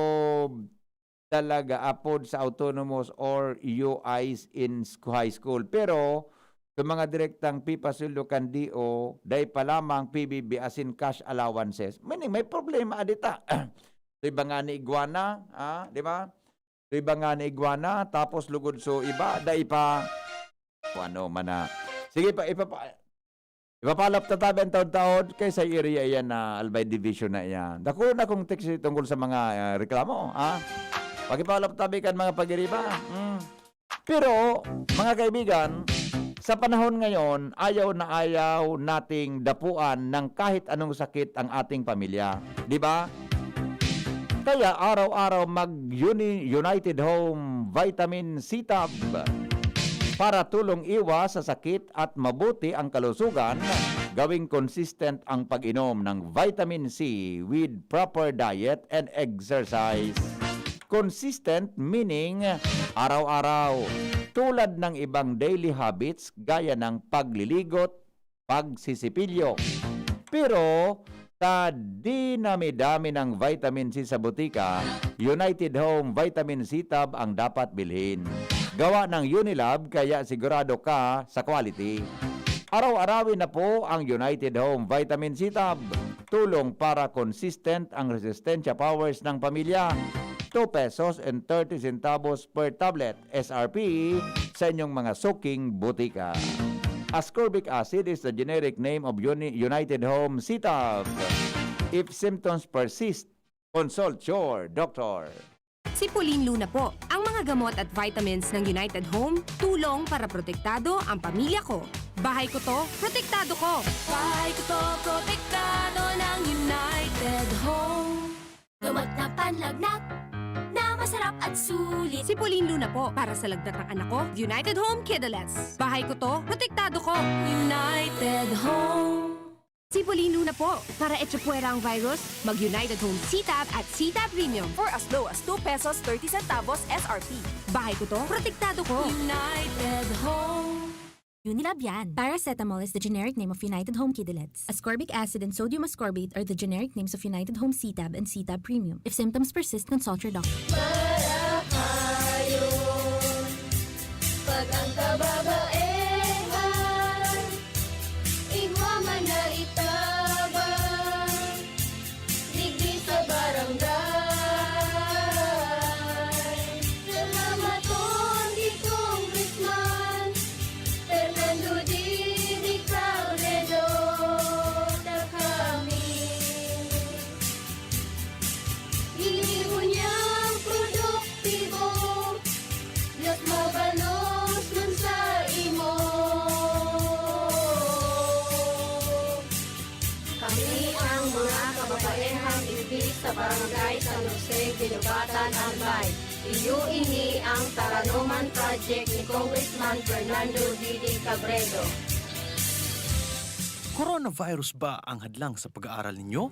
talaga apod sa autonomous or UIs in high school. Pero sa mga direktang pipa sulukan DO, dahil pa lamang PBB as in cash allowances. Meaning may problema adita. Iba nga ni iguana, di ba? Iba nga ni iguana, tapos lugod so iba, dahil pa ano man na. Sige pa, ipapalap ta tabi ang taon-taon kay sa area yan na Albay Division na yan. Dako na kung text tungkol sa mga reklamo, Pagipalap tabi kan mga pag-iriba. Pero, mga kaibigan, sa panahon ngayon, ayaw na ayaw nating dapuan ng kahit anong sakit ang ating pamilya. Di ba? Kaya araw-araw mag-United Home Vitamin C-Tab para tulong iwas sa sakit at mabuti ang kalusugan. Gawing consistent ang pag-inom ng vitamin C with proper diet and exercise. Consistent meaning araw-araw. Tulad ng ibang daily habits gaya ng pagliligot, pagsisipilyo. Pero sa dinami-dami ng vitamin C sa butika, United Home Vitamin C Tab ang dapat bilhin. Gawa ng Unilab kaya sigurado ka sa quality. Araw-arawin na po ang United Home Vitamin C Tab. Tulong para consistent ang resistensya powers ng pamilya. 2 pesos and 30 centavos per tablet SRP sa inyong mga suking butika. Ascorbic acid is the generic name of United Home C-Tab. If symptoms persist, consult your doctor. Si Pauline Luna po, ang mga gamot at vitamins ng United Home, tulong para protektado ang pamilya ko. Bahay ko to, protektado ko. Bahay ko to, protektado ng United Home. Gamot na panlagnat, na masarap at sulit. Si Pauline Luna po, para sa lagnat ng anak ko, United Home Kidulets. Bahay ko to, protektado ko. United Home. Si Pauline Luna po, para etsapuera ang virus, mag-United Home C-Tab at C-Tab Premium for as low as 2 pesos 30 centavos SRP. Bahay ko to, protektado ko. United Home. Unilab yan. Paracetamol is the generic name of United Home Kidulets. Ascorbic acid and sodium ascorbate are the generic names of United Home C-Tab and C-Tab Premium. If symptoms persist, consult your doctor. Marahayon, pag ang kababaehan, igwa man na itabang, digdi sa barangay. Salamat di Congressman Fernando Di Cauledo na kami. Hindi mo niyang produktibo, yak mabalos man sa imo. Kami ang mga kababaehang ibig sa barangay San Jose, Ginugatan, Albay. Iyo ini ang Taranuman Project ni Congressman Fernando Didi Cabredo. Coronavirus ba ang hadlang sa pag-aaral ninyo?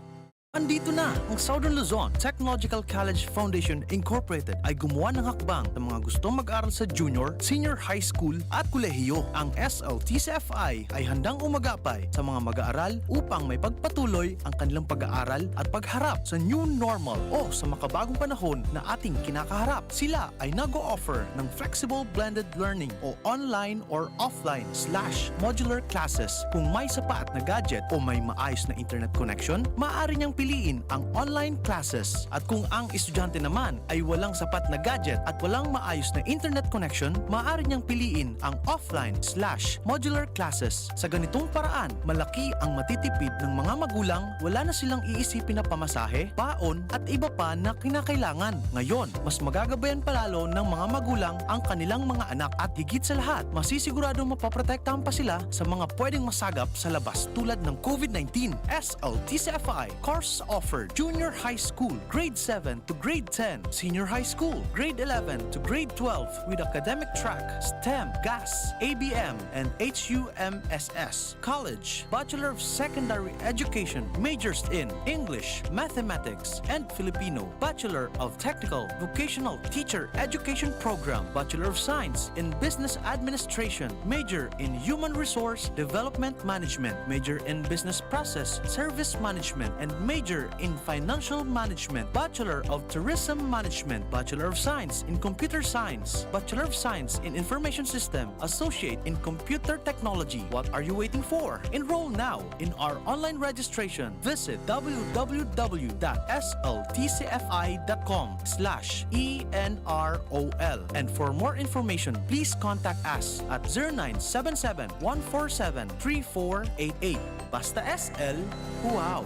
Andito na ang Southern Luzon Technological College Foundation Incorporated ay gumawa ng hakbang ng mga gustong mag-aral sa junior, senior high school at kolehiyo. Ang SLTCFI ay handang umagapay sa mga mag-aaral upang may pagpatuloy ang kanilang pag-aaral at pagharap sa new normal o sa makabagong panahon na ating kinakaharap. Sila ay nag-o-offer ng flexible blended learning o online or offline/modular classes. Kung may sapat na gadget o may maayos na internet connection, maaari niyang piliin ang online classes. At kung ang estudyante naman ay walang sapat na gadget at walang maayos na internet connection, maaari niyang piliin ang offline/modular classes. Sa ganitong paraan, malaki ang matitipid ng mga magulang, wala na silang iisipin na pamasahe, baon at iba pa na kinakailangan. Ngayon, mas magagabayan palalo ng mga magulang ang kanilang mga anak at higit sa lahat, masisiguradong mapaprotektahan pa sila sa mga pwedeng masagap sa labas tulad ng COVID-19. SLTCFI course offered junior high school, grade 7 to grade 10, senior high school, grade 11 to grade 12 with academic track, STEM, GAS, ABM, and HUMSS. College, Bachelor of Secondary Education, majors in English, Mathematics, and Filipino, Bachelor of Technical Vocational Teacher Education Program, Bachelor of Science in Business Administration, major in Human Resource Development Management, major in Business Process Service Management, and major in Financial Management, Bachelor of Tourism Management, Bachelor of Science in Computer Science, Bachelor of Science in Information System, Associate in Computer Technology. What are you waiting for? Enroll now in our online registration. Visit www.sltcfi.com/ENROL. And for more information, please contact us at 0977-147-3488. Basta SL, wow!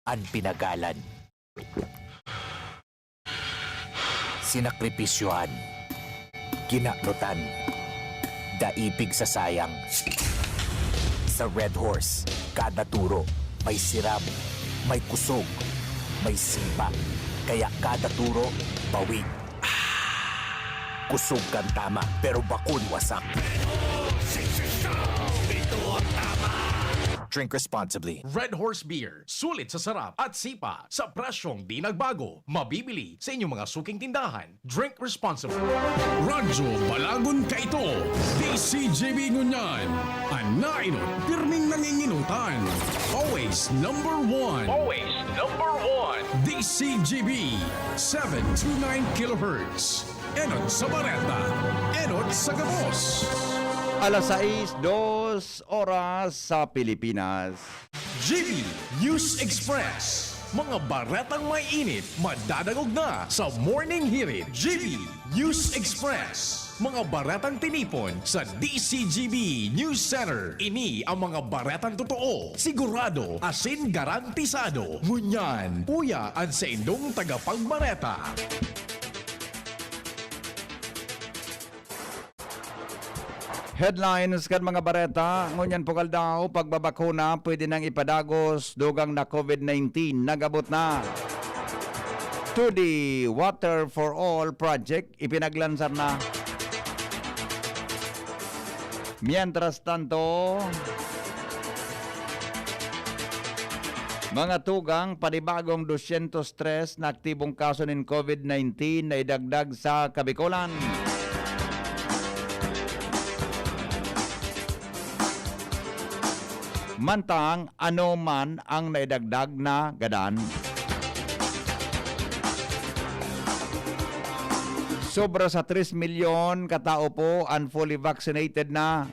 Ang pinagalan, sinakripisyohan, ginaknutan, daipig sa sayang. Sa Red Horse, kada turo may siram, may kusog, may sipa, kaya kada turo bawi. Kusog kang tama, pero bakun wasak. Drink responsibly. Red Horse Beer. Sulit sa sarap at sipa. Sa presyong di nagbago. Mabibili sa inyong mga suking tindahan. Drink responsibly. Radyo Balagon Kaito. DCJB Ngunyan. Anainot. Pirming nanginginutan. Always number one. Always number one. DCJB 729 kHz. Enot sa Bareta. Enot sa Gabos. Alas 6:02 oras sa Pilipinas. GB News Express. Mga baretang may init, madadagog na sa Morning Hirit. GB News Express. Mga baretang tinipon sa DCGB News Center. Ini ang mga baretang totoo, sigurado, asin garantisado. Ngunyan, puya ang sa indong tagapagbareta. Headlines kan mga bareta, ngunyan pokal daw, pagbabakuna pwede nang ipadagos dugang na COVID-19 nagabot na. To the Water for All project, ipinaglansar na. Mientras tanto, mga tugang, panibagong 203 na aktibong kaso ng COVID-19 na idagdag sa Kabikulan. Mantang ano man ang naidagdag na gadan. Sobra sa 3 milyon katao po ang fully vaccinated na.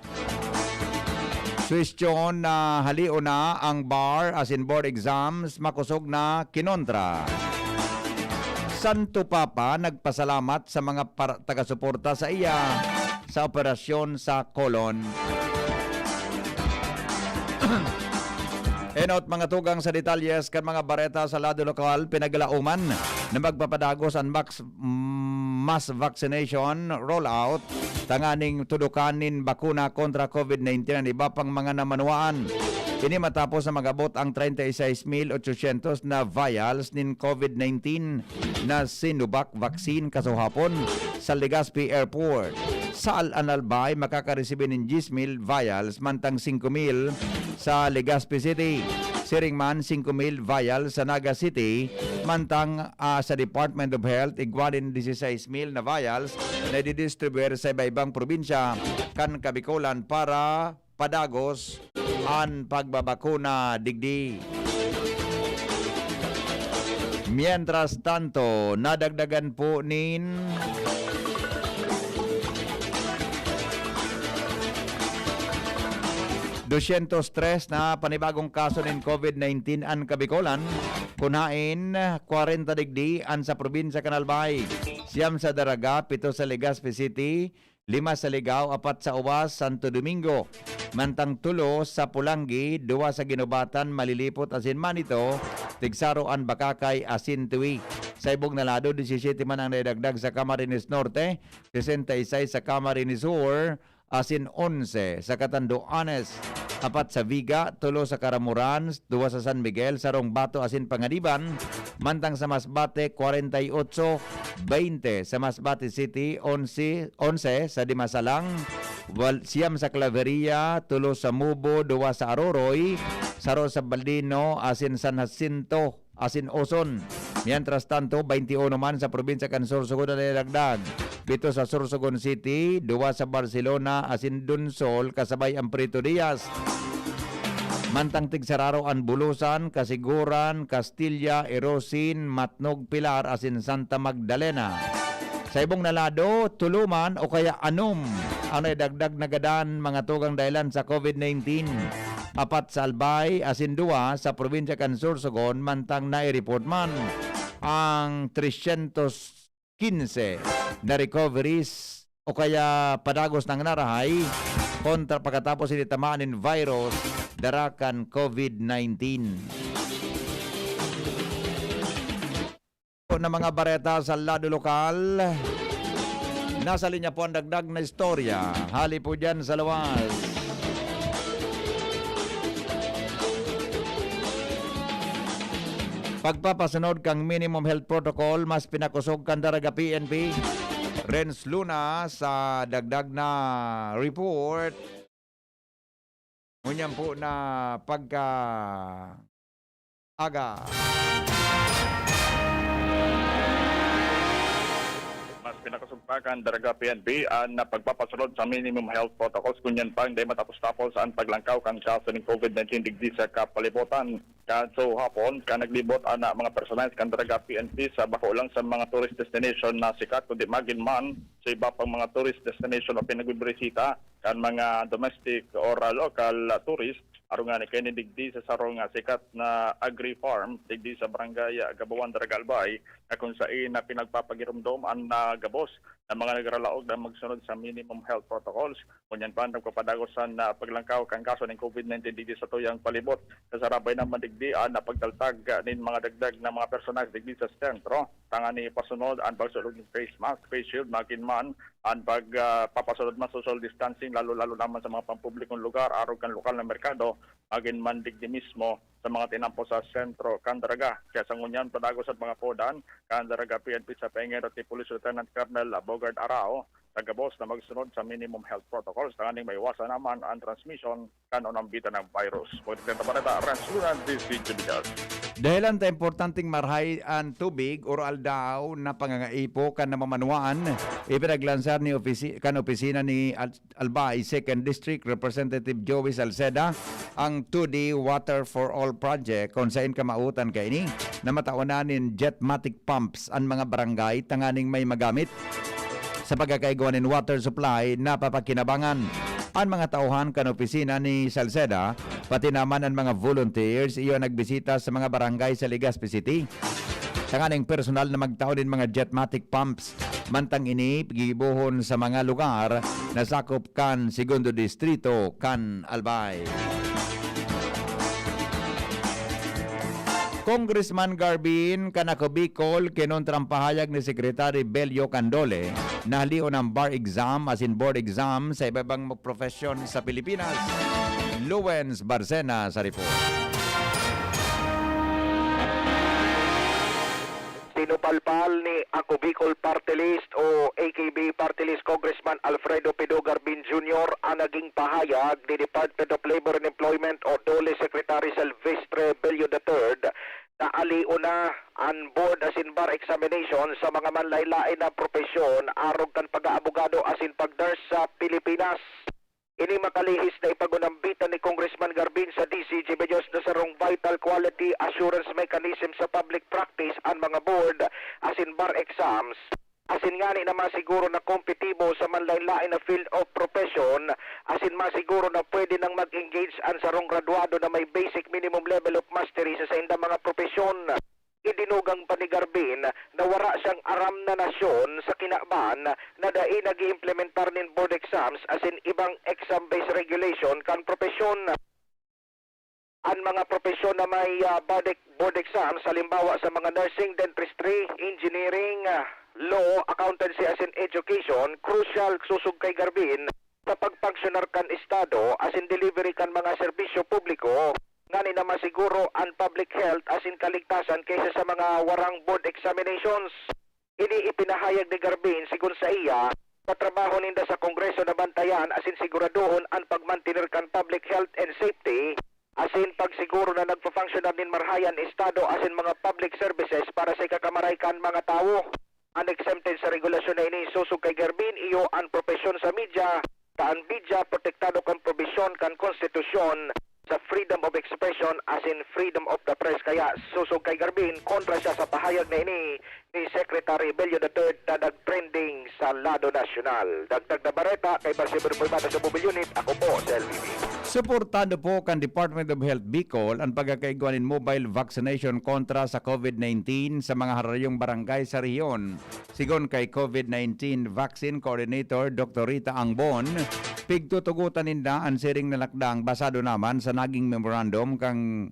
Suwestyon na halio na ang bar as in board exams makusog na kinontra. Santo Papa nagpasalamat sa mga taga-suporta sa iya sa operasyon sa kolon. Enot mga tugang sa detalyes kan mga bareta sa lado lokal pinaglauman na magpapadagos ang mass vaccination rollout tanganing tudukanin bakuna kontra COVID-19 ang iba pang mga namanuan. Ini matapos na magabot ang 36,800 na vials nin COVID-19 na Sinovac vaccine kasuhapon sa Legazpi Airport. Sa Al-Analbay, makakaresibin ng 10,000 vials mantang 5,000 sa Legazpi City. Siringman 5,000 vials sa Naga City, mantang sa Department of Health igwanin 16,000 na vials na didistribuer sa iba-ibang probinsya kan Kabikulan para padagos ang pagbabakuna digdi. Mientras tanto, nadagdagan po nin 203 na panibagong kaso ng COVID-19 ang Kabikulan, kunain 40 digdi ang sa probinsya Kanalbay, 9 sa Daraga, 7 sa Legazpi City, 5 sa Ligao, 4 sa Uwas, Santo Domingo, mantang 3 sa Pulangi, 2 sa Ginubatan, Malilipot, asin Manito, Tigsaroan, Bakakay, asin Tuwi. Sa ibong nalado, 17 man ang naidagdag sa Camarines Norte, 66 sa Camarines Sur, asin 11 sa Catanduanes, 4 sa Viga, 3 sa Caramuran, 2 sa San Miguel, Sarong Bato, asin Pangadiban, mantang sa Masbate 48, 20 sa Masbate City, 11 sa Dimasalang, 9 sa Claveria, 3 sa Mubo, 2 sa Aroroy, 0 sa Baldino, asin San Jacinto, asin Oson. Mientras tanto, 21 man sa probinsya kan Sorsogon na nilagdag. 7 sa Sorsogon City, 2 sa Barcelona, asin Dunsol, kasabay ang Prito Diaz. Mantang Tigsararo ang Bulusan, Kasiguran, Castilla, Erosin, Matnog, Pilar, asin Santa Magdalena. Sa ibong nalado, tuluman o kaya anom ang naidagdag na gadaan mga tugang dahilan sa COVID-19. 4 sa Albay, asin 2 sa probinsya kan Sorsogon, mantang nai-report man ang 315 na recoveries o kaya padagos ng narahay kontra pagkatapos sinitamaan ng virus darakan COVID-19. Na mga bareta sa lado lokal, nasa linya po ang dagdag na istorya. Hali po dyan sa luwas. Pagpapasunod kang minimum health protocol, mas pinakusog kan Daraga PNP. Renz Luna sa dagdag na report. Ngunyan po na pagka aga. Mas pinakasugpakan Daraga PNP ang pagpapasunod sa minimum health protocols kunyan pa hindi matapos-tapos ang paglangkaw kan kaso ng COVID-19 digdi sa kapalibutan. Kaso hapon, naglibot ang mga personalis kan Daraga PNP sa bako lang sa mga tourist destination na sikat kundi magin man sa iba pang mga tourist destination o pinagbibisita kan mga domestic or local tourist aron nga ni kini digdi sa sarong sikat na agri farm digdi sa barangay Gabawan, Daraga Albay na kung saan na pinagpapagirumdom ang gabos ng mga nagralaog na magsunod sa minimum health protocols. Kunyan pa nagpapadagosan na paglangkaw kang kaso ng COVID-19 digdi sa tuyang palibot kasarabay na madigdian na pagtaltag ng mga dagdag na mga personal digdi sa sentro. Tanga ni pasunod ang pagsulod ng face mask, face shield, magin man ang pagpapasunod man social distancing lalo naman sa mga pampublikong lugar aron kan lokal na merkado magin man digdi mismo sa mga tinampo sa sentro kan Daraga. Kaya sa ngunyan padagos at mga podan kan Daraga PNP sa pengero ti Police Lieutenant Colonel Bogard Arao tagabos na magsunod sa minimum health protocols tanganing may iwasan naman ang transmission kanon ang bita ng virus. Pagkita pa nita Ransunan DCG Bigas. Dahilan ta importanteng marhay ang tubig or aldaw na pangangaipo kan namamanuan ipinaglansar ni opisina ni Albay 2nd District Representative Joey Salceda ang 2D Water for All project kung saan kamautan kay ini na mataunanin jetmatic pumps ang mga barangay tanganing may magamit sa pagkakaigwa ng water supply na papakinabangan. Ang mga tauhan kan opisina ni Salceda, pati naman ang mga volunteers, iyo nagbisita sa mga barangay sa Legazpi City. Tanganing personal na magtao din mga jetmatic pumps. Mantang ini, gibuhon sa mga lugar na sakop kan Segundo Distrito, kan Albay. Congressman Garbin kanako Bicol kinontrang pahayag ni Secretary Belio Candole na halion ang bar exam as in board exam sa iba-ibang profesyon sa Pilipinas. Luwens Barcena sa report. Tinupalpal ni Ako Bicol Party List o AKB Party List Congressman Alfredo Pido Garbin Jr. ang naging pahayag ni Department of Labor and Employment o DOLE Secretary Silvestre discrimination sa mga manlaylain na propesyon arog kan pag-aabogado asin pag-nurse sa Pilipinas. Ini makalihis na ipagunambitan ni Congressman Garbin sa DCG Bayos na sarong vital quality assurance mechanism sa public practice ang mga board asin bar exams. Asin nga ni na masiguro na kompetibo sa manlaylain na field of profession, asin masiguro na pwede nang mag-engage ang sarong graduado na may basic minimum level of mastery sa indang mga profesyon. Idinugang pa ni Garbin na wala siyang aram na nasyon sa kinaban na dai nag-iimplementar nin board exams asin ibang exam-based regulation kan profesyon. Ang mga profesyon na may board exams, halimbawa sa mga nursing, dentistry, engineering, law, accountancy asin education, crucial susug kay Garbin sa pagpangsyonar kan estado asin delivery kan mga serbisyo publiko ngani na masiguro ang public health asin kaligtasan kaysa sa mga warang board examinations. Ini ipinahayag ni Garbin sigun sa iya patrabaho ninda sa Kongreso na bantayan asin siguraduhon ang pagmantener kan public health and safety asin pagsiguro na nagpa-functionan nin marhayan estado asin mga public services para sa ikakamaray kan mga tao. Unexempted sa regulasyon na ini susug kay Garbin iyo ang propesyon sa media kaan media protektado kan probisyon kan konstitusyon sa freedom of expression as in freedom of the press. Kaya susog kay Garbin kontra siya sa pahayag na ini ni Secretary Bello III na nag-trending sa lado nasyonal. Dagdag na bareta kay Barsiber Puybata sa Mobile Unit. Ako po sa LBB. Suportado po kan Department of Health Bicol ang pagkakaiguanin mobile vaccination kontra sa COVID-19 sa mga harayong barangay sa rehiyon. Sigon kay COVID-19 Vaccine Coordinator Dr. Rita Angbon, pigtutugutan ninda ang siring na lakdang basado naman sa naging memorandum kang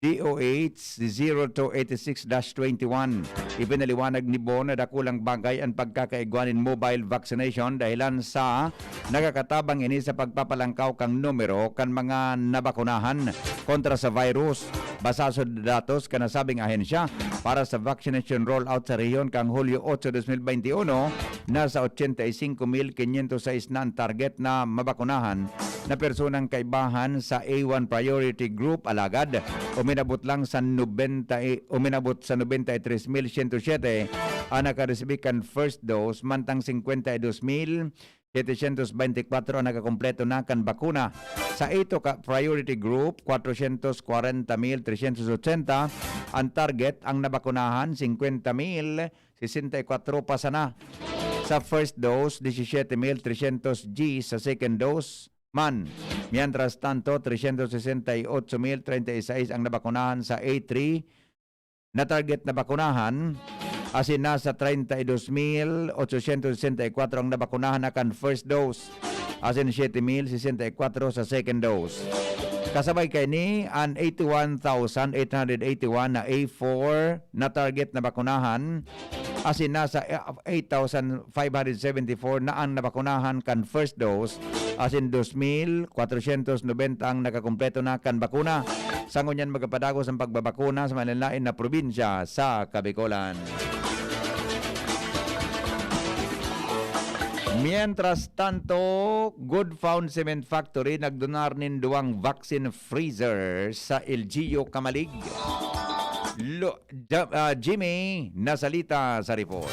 DOH 0286-21. Ipinaliwanag ni Bon na dakulang bagay ang pagkakaigwanin mobile vaccination dahilan sa nagakatabang ini sa pagpapalangkaw kang numero kan mga nabakunahan kontra sa virus. Basa sa datos kanasabing ahensya para sa vaccination rollout sa rehiyon kang Hulyo 8, 2021, nasa 85,506 na ang target na mabakunahan na personang kaibahan sa A1 priority group alagad. Uminabot sa 93,107 ang nakaresibik kan first dose, mantang 52,724 ang nakakompleto na kan bakuna. Sa ito ka priority group, 440,380 ang target, ang nabakunahan 50,064 pa sana. Sa first dose, 17,300 G sa second dose man. Mientras tanto, 368,036 ang nabakunahan sa A3 na target na bakunahan. Asin nasa 32,864 ang nabakunahan na kan first dose. Asin 7,064 sa second dose. Kasabay kay ni ang 81,881 na A4 na target na bakunahan. Asin nasa 8,574 na ang nabakunahan kan first dose. Asin 2,490 ang nakakumpleto na kan bakuna. Sa ngunyan magpapadagos ang pagbabakuna sa malalain na probinsya sa Kabicolan. Mientras tanto, Good Found Cement Factory nagdonar nin duwang vaccine freezer sa LGU Kamalig. Jimmy Nasalita sa report.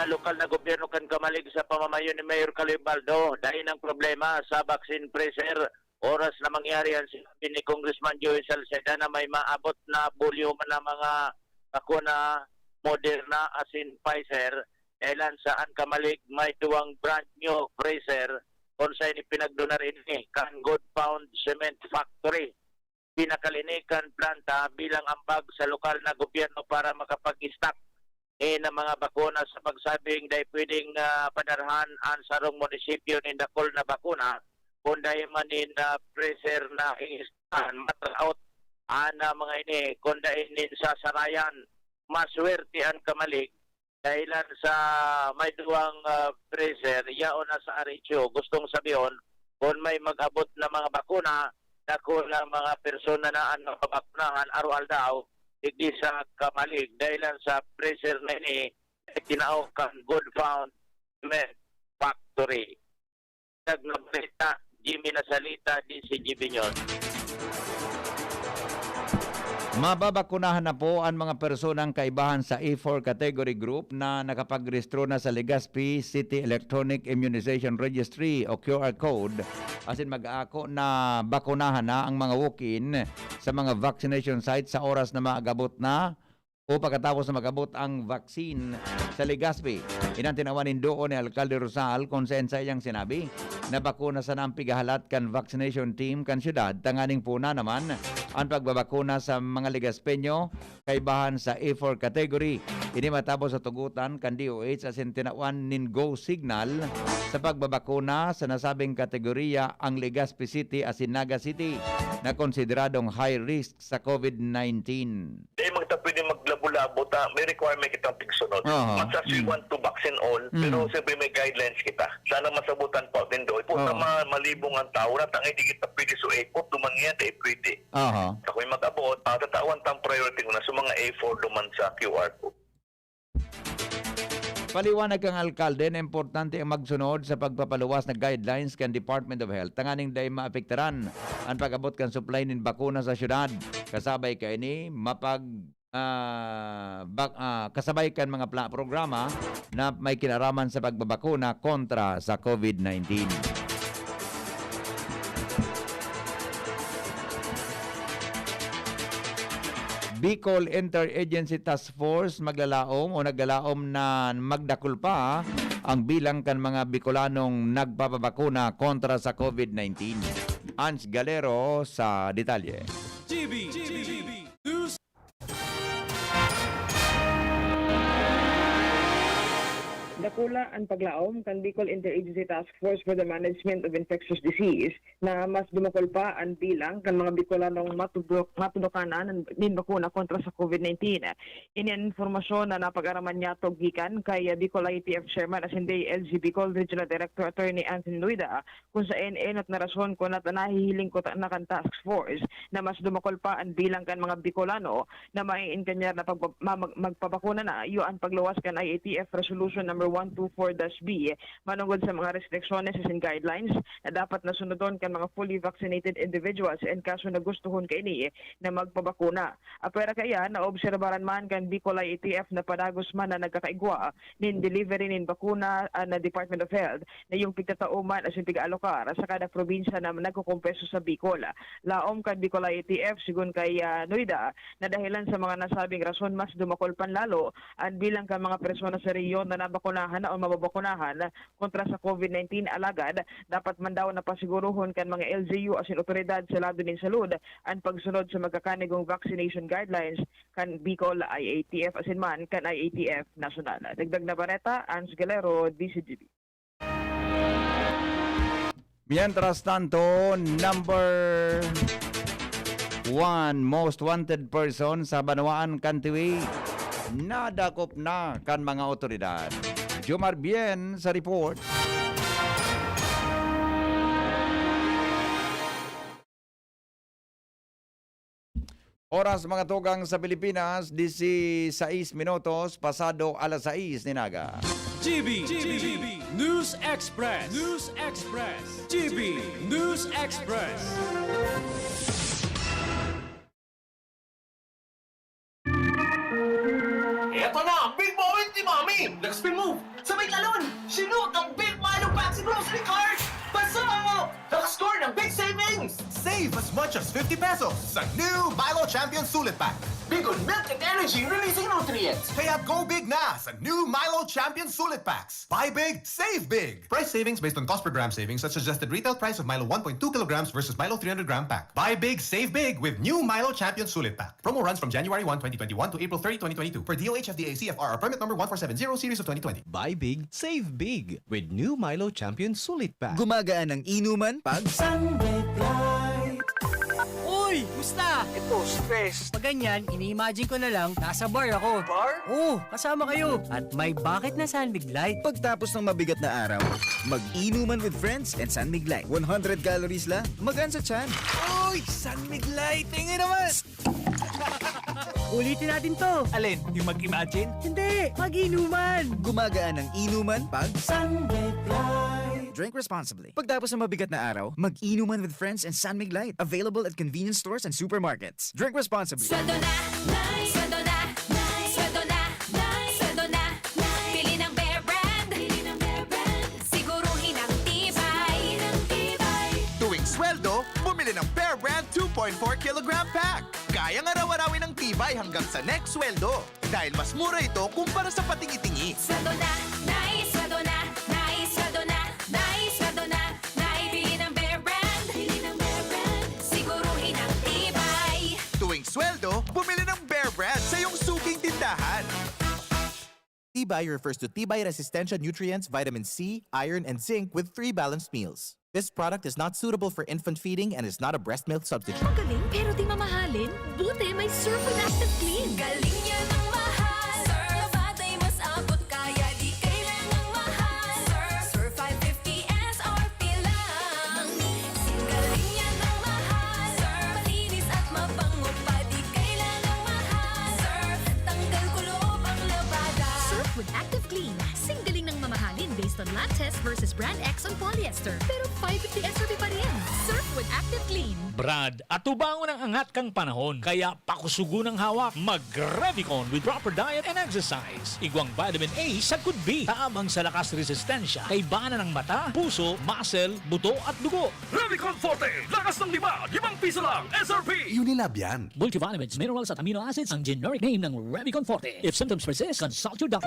Lokal na gobyerno kan Kamalig sa pamamayo ni Mayor Calibaldo dahil ng problema sa vaccine freezer. Oras na mangyari yan, sinabi ni Congressman Joey Salceda na may maabot na volume na mga bakuna Moderna asin Pfizer. Dahil saan Kamalig may duwang brand new freezer kung saan ipinagdonar ini kan Good Found Cement Factory. Pinakalinikan planta bilang ambag sa lokal na gobyerno para makapag-stock ng mga bakuna sa pagsabing dahil pwedeng padarhan ang sarong munisipyo ng dakol na bakuna kung dahil manin freezer na iistahan matraot ang mga ini kung dahil sa sarayan maswerte ang Kamalig dahilan sa may duwang freezer yaon na sa Aricho. Gustong sabihin kung may mag-abot na mga bakuna dakol na mga persona na ang mapabakunahan arual daw hindi sa Kamalig dahilan sa freezer na ini tinaok kang Good Found Cement Factory. Nagnabalita, Jimmy Nasalita, DCGB News. Mababakunahan na po ang mga personang kaibahan sa A4 category group na nakapagrehistro na sa Legazpi City Electronic Immunization Registry o QR code. Asin mag-ako na bakunahan na ang mga walk-in sa mga vaccination sites sa oras na maagabot na o pagkatapos na mag-abot ang vaccine sa Legazpi. Inantinawanin doon ni Alcalde Rosal kung saan sa iyang sinabi na bakuna sa nang pigahalat kan vaccination team kan syudad. Tanganing puna naman ang pagbabakuna sa mga Legazpeño kaibahan sa A4 category. Ini matapos sa tugutan kan DOH asin tinawan nin go signal sa pagbabakuna sa nasabing kategorya ang Legazpi City asin Naga City na konsideradong high risk sa COVID-19. Di pwede maglabo-labo ta, may requirement kitang tigsunod. Mas as we want to vaccine all, pero siyempre may guidelines kita. Sana masabutan pa din doon. Punta malibong ang tao na tangay di kita pwede so ekot, dumanyan tayo pwede. Ako'y mag-abot, tatawan tang priority ko na sa mga A4 duman sa QR code. Paliwanag ang alkalde na importante ang magsunod sa pagpapaluwas na guidelines kan Department of Health. Tanganing day maapektaran ang pag-abot kan supply nin bakuna sa syudad. Kasabay kay ni kasabay kan mga programa na may kinaraman sa pagbabakuna kontra sa COVID-19. Bicol Interagency Task Force naggalaom na magdakul pa ang bilang kan mga Bicolanong nagpapabakuna kontra sa COVID-19. Ans Galero sa detalye. News. Dakula ang paglaom kan Bicol Interagency Task Force for the Management of Infectious Disease na mas dumukol pa ang bilang kan mga Bicolanong matudukanan nin bakuna kontra sa COVID-19. Ini ang informasyon na napag-araman niya gikan kay Bicol ITF Chairman as hindi LG Bicol Regional Director Attorney Anthony Luida kung sa NN at narasyon ko na nahihiling ko na kan task force na mas dumukol pa ang bilang kan mga Bicolano na maiinkanyar na magpabakuna na yung pagluwas kan IATF Resolution number 124-B manungod sa mga restrictions and guidelines na dapat nasunodon kan mga fully vaccinated individuals and kaso na gustuhon kaini na magpabakuna. Apera kaya naobserbaran man kan Bicol IATF na padagos man na nagkakaigwa nin delivery nin bakuna na Department of Health na yung pigtatauman as yung pig-alokar sa kada probinsya na nagkukumpeso sa Bicol. Laom kan Bicol IATF sigun kay Noida na dahilan sa mga nasabing rason mas dumakol panlalo ang bilang kan mga persona sa reyon na nabakunahan o mababakunahan kontra sa COVID-19 alagad dapat man daw na pasiguruhon kan mga LGU as in otoridad sa lado nin salud ang pagsunod sa magkakanigong vaccination guidelines kan Bicol IATF as in man kan IATF National. Dagdag na bareta, Ans Galero, DCGB. Mientras tanto, number 1 most wanted person sa Banwaan Kantiwi nadakop na kan mga otoridad. Jomar Bien sa report. Oras mga tugang sa Pilipinas, 16 minutos, pasado alas 6 ninaga. GB News Express. GB News Express. Eto na ang big moment ni Mami! Nag-spin move! Sabay talon! Sinut ang Big Milo Packs Grocery Cart! Basa! Naka-score ng big savings! Save as much as 50 pesos sa new Milo Champion Sulit Pack. Big on milk and energy releasing nutrients! Kaya go big na sa new Milo Champion Sulit Packs. Buy big, save big. Price savings based on cost per gram savings at suggested retail price of Milo 1.2 kilograms versus Milo 300 gram pack. Buy big, save big with new Milo Champion Sulit Pack. Promo runs from January 1, 2021 to April 30, 2022 per DOH FDA CFR permit number 1470 series of 2020. Buy big, save big with new Milo Champion Sulit Pack. Gumagaan ang inuman pag Uy! Musta? Ito, stress. Pag ganyan, ini-imagine ko na lang, nasa bar ako. Bar? Oo, kasama kayo. At may bucket na Sunmig Light. Pagtapos ng mabigat na araw, mag-inuman with friends and Sunmig Light. 100 calories lang, magaan sa tiyan. Uy! Sunmig Light! Tingin naman! Ulitin natin to. Alin? Yung mag-imagine? Hindi, mag-inuman. Gumagaan ang inuman pag Sunmig Light. drink responsibly. Pagtapos ng mabigat na araw, mag-inuman with friends and San Mig Light. Available at convenience stores and supermarkets. Drink responsibly. Sweldo na, sweldo na, sweldo na, sweldo na. Pili ng Bear Brand, siguruhin ang tibay. Tuwing sweldo, bumili ng Bear Brand 2.4 kilogram pack. Kayang araw-arawin ng tibay hanggang sa next sweldo. Dahil mas mura ito kumpara sa patingi-tingi. Sweldo na, sweldo na, sweldo na, sweldo na. Pili ng Bear Brand, siguruhin ang tibay. Tuwing sweldo, bumili ng Bear Brand sa iyong suking tindahan. Tibay refers to Tibay Resistensya nutrients, vitamin C, iron, and zinc with 3 balanced meals. This product is not suitable for infant feeding and is not a breast milk substitute. Magaling pero di mamahalin. Buti may Surf with Active Clean. Galing niya ng mahal. Surf batay mas abot kaya di kailangang mahal. Surf 550 SRP lang. Galing niya ng mahal. Surf malinis at mabango pa di kailangang mahal. Surf tanggal kulob ang labada. Surf with Active Clean. Singgaling ng mamahalin based on lab test versus brand X on polyester. Pero 550 SRP pa rin. Surf with Active Clean. Brad, atubangon ang angat kang panahon. Kaya pakusugo ng hawak, mag-Revicon with proper diet and exercise. Igwang vitamin A sa could be. Taabang sa lakas resistensya. Kay bana ng mata, puso, muscle, buto at dugo. Revicon Forte, lakas ng 5 piso lang, SRP! Unilab yan. Multivitamins, minerals at amino acids ang generic name ng Revicon Forte. If symptoms persist, consult your doctor.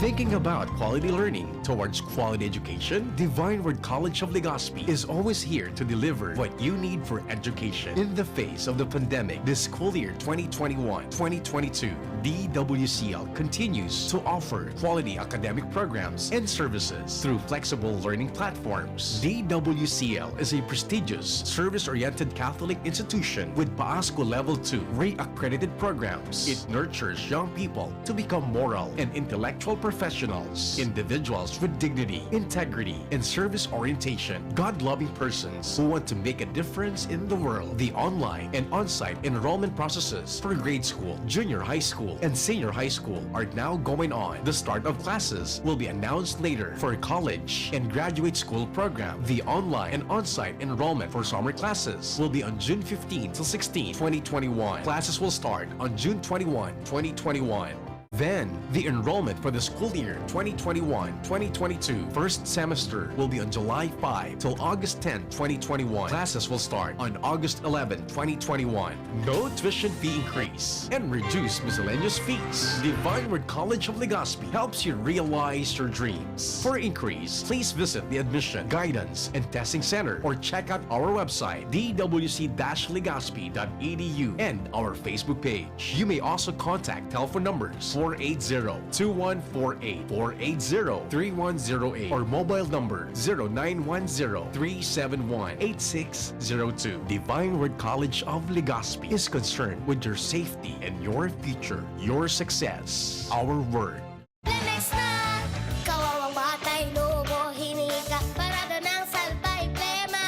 Thinking about quality learning towards quality education? Divine Word College of Legazpi is always here to deliver what you need for education. In the face of the pandemic, this school year 2021-2022, DWCL continues to offer quality academic programs and services through flexible learning platforms. DWCL is a prestigious, service-oriented Catholic institution with PAASCO Level 2 rate-accredited programs. It nurtures young people to become moral and intellectual professionals, individuals with dignity, integrity, and service orientation, God-loving persons who want to make a difference in the world. The online and on-site enrollment processes for grade school, junior high school, and senior high school are now going on. The start of classes will be announced later. For college and graduate school program, the online and on-site enrollment for summer classes will be on June 15 to 16, 2021. Classes will start on June 21, 2021. Then, the enrollment for the school year 2021-2022 first semester will be on July 5 till August 10, 2021. Classes will start on August 11, 2021. No tuition fee increase and reduced miscellaneous fees. Divine Word College of Legazpi helps you realize your dreams. For increase, please visit the Admission, Guidance, and Testing Center or check out our website dwc-legazpi.edu and our Facebook page. You may also contact telephone numbers 480-2148, 480-3108, or mobile number 0910-371-8602. Divine Word College of Legazpi is concerned with your safety and your future, your success, our word. Lemex na! Kawawang batay, lobo, hinika, parada ng salbay, plema.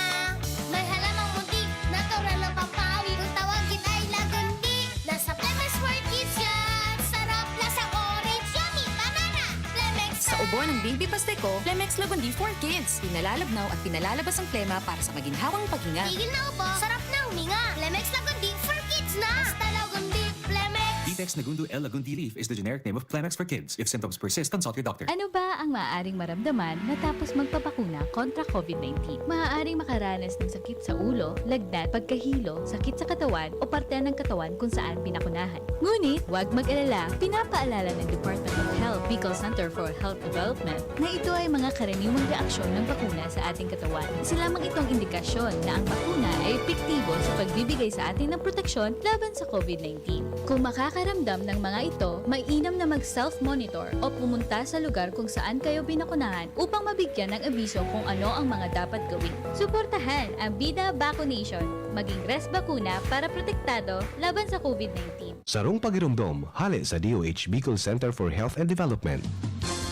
May halamang muntik, natural ng pampawi, kung tawagin ay lagundi. Nasa Lemex Word Kids yan, sarap lasa orange, yummy, banana. Lemex na! Sa ubo ng baby pasteco, Plemex Lagundi for Kids. Pinalalabnaw at pinalalabas ang plema para sa maginhawang paghinga. Tigil na ubo, sarap na huminga. Lemex Lagundi for Kids na! Basta Lagundi, Lemex! Detex Nagundu L. Lagundi Leaf is the generic name of Plemex for kids. If symptoms persist, consult your doctor. Ano ba ang maaaring maramdaman matapos magpapakuna kontra COVID-19? Maaaring makaranas ng sakit sa ulo, lagnat, pagkahilo, sakit sa katawan o parte ng katawan kung saan pinakunahan. Ngunit, huwag mag-alala. Pinapaalala ng Department of Health, Bicol Center for Health Development na ito ay mga karaniwang reaksyon ng bakuna sa ating katawan. Isa lamang itong indikasyon na ang bakuna ay epektibo sa pagbibigay sa atin ng proteksyon laban sa COVID-19. Kung makakaramdam ng mga ito, mainam na mag-self-monitor o pumunta sa lugar kung saan kayo binakunahan upang mabigyan ng abiso kung ano ang mga dapat gawin. Suportahan ang Bida Vaccination. Maging rest bakuna para protektado laban sa COVID-19. Sarong pagirumdom, hali sa DOH Bicol Center for Health and Development.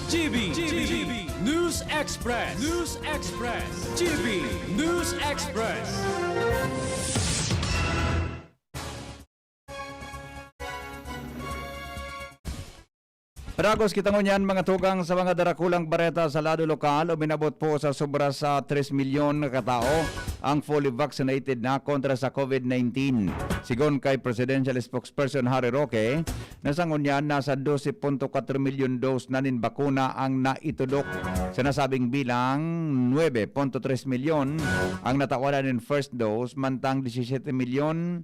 GB News Express. GB News Express. Padagos kita ngunyan mga tugang sa mga darakulang bareta sa lado lokal o minabot po sa sobra sa 3 milyon na katao ang fully vaccinated na kontra sa COVID-19. Sigon kay Presidential Spokesperson Harry Roque, nasa ngunyan nasa 12.4 milyon dose na nin bakuna ang naitudok. Sa nasabing bilang, 9.3 milyon ang natawanan in first dose, mantang 17 milyon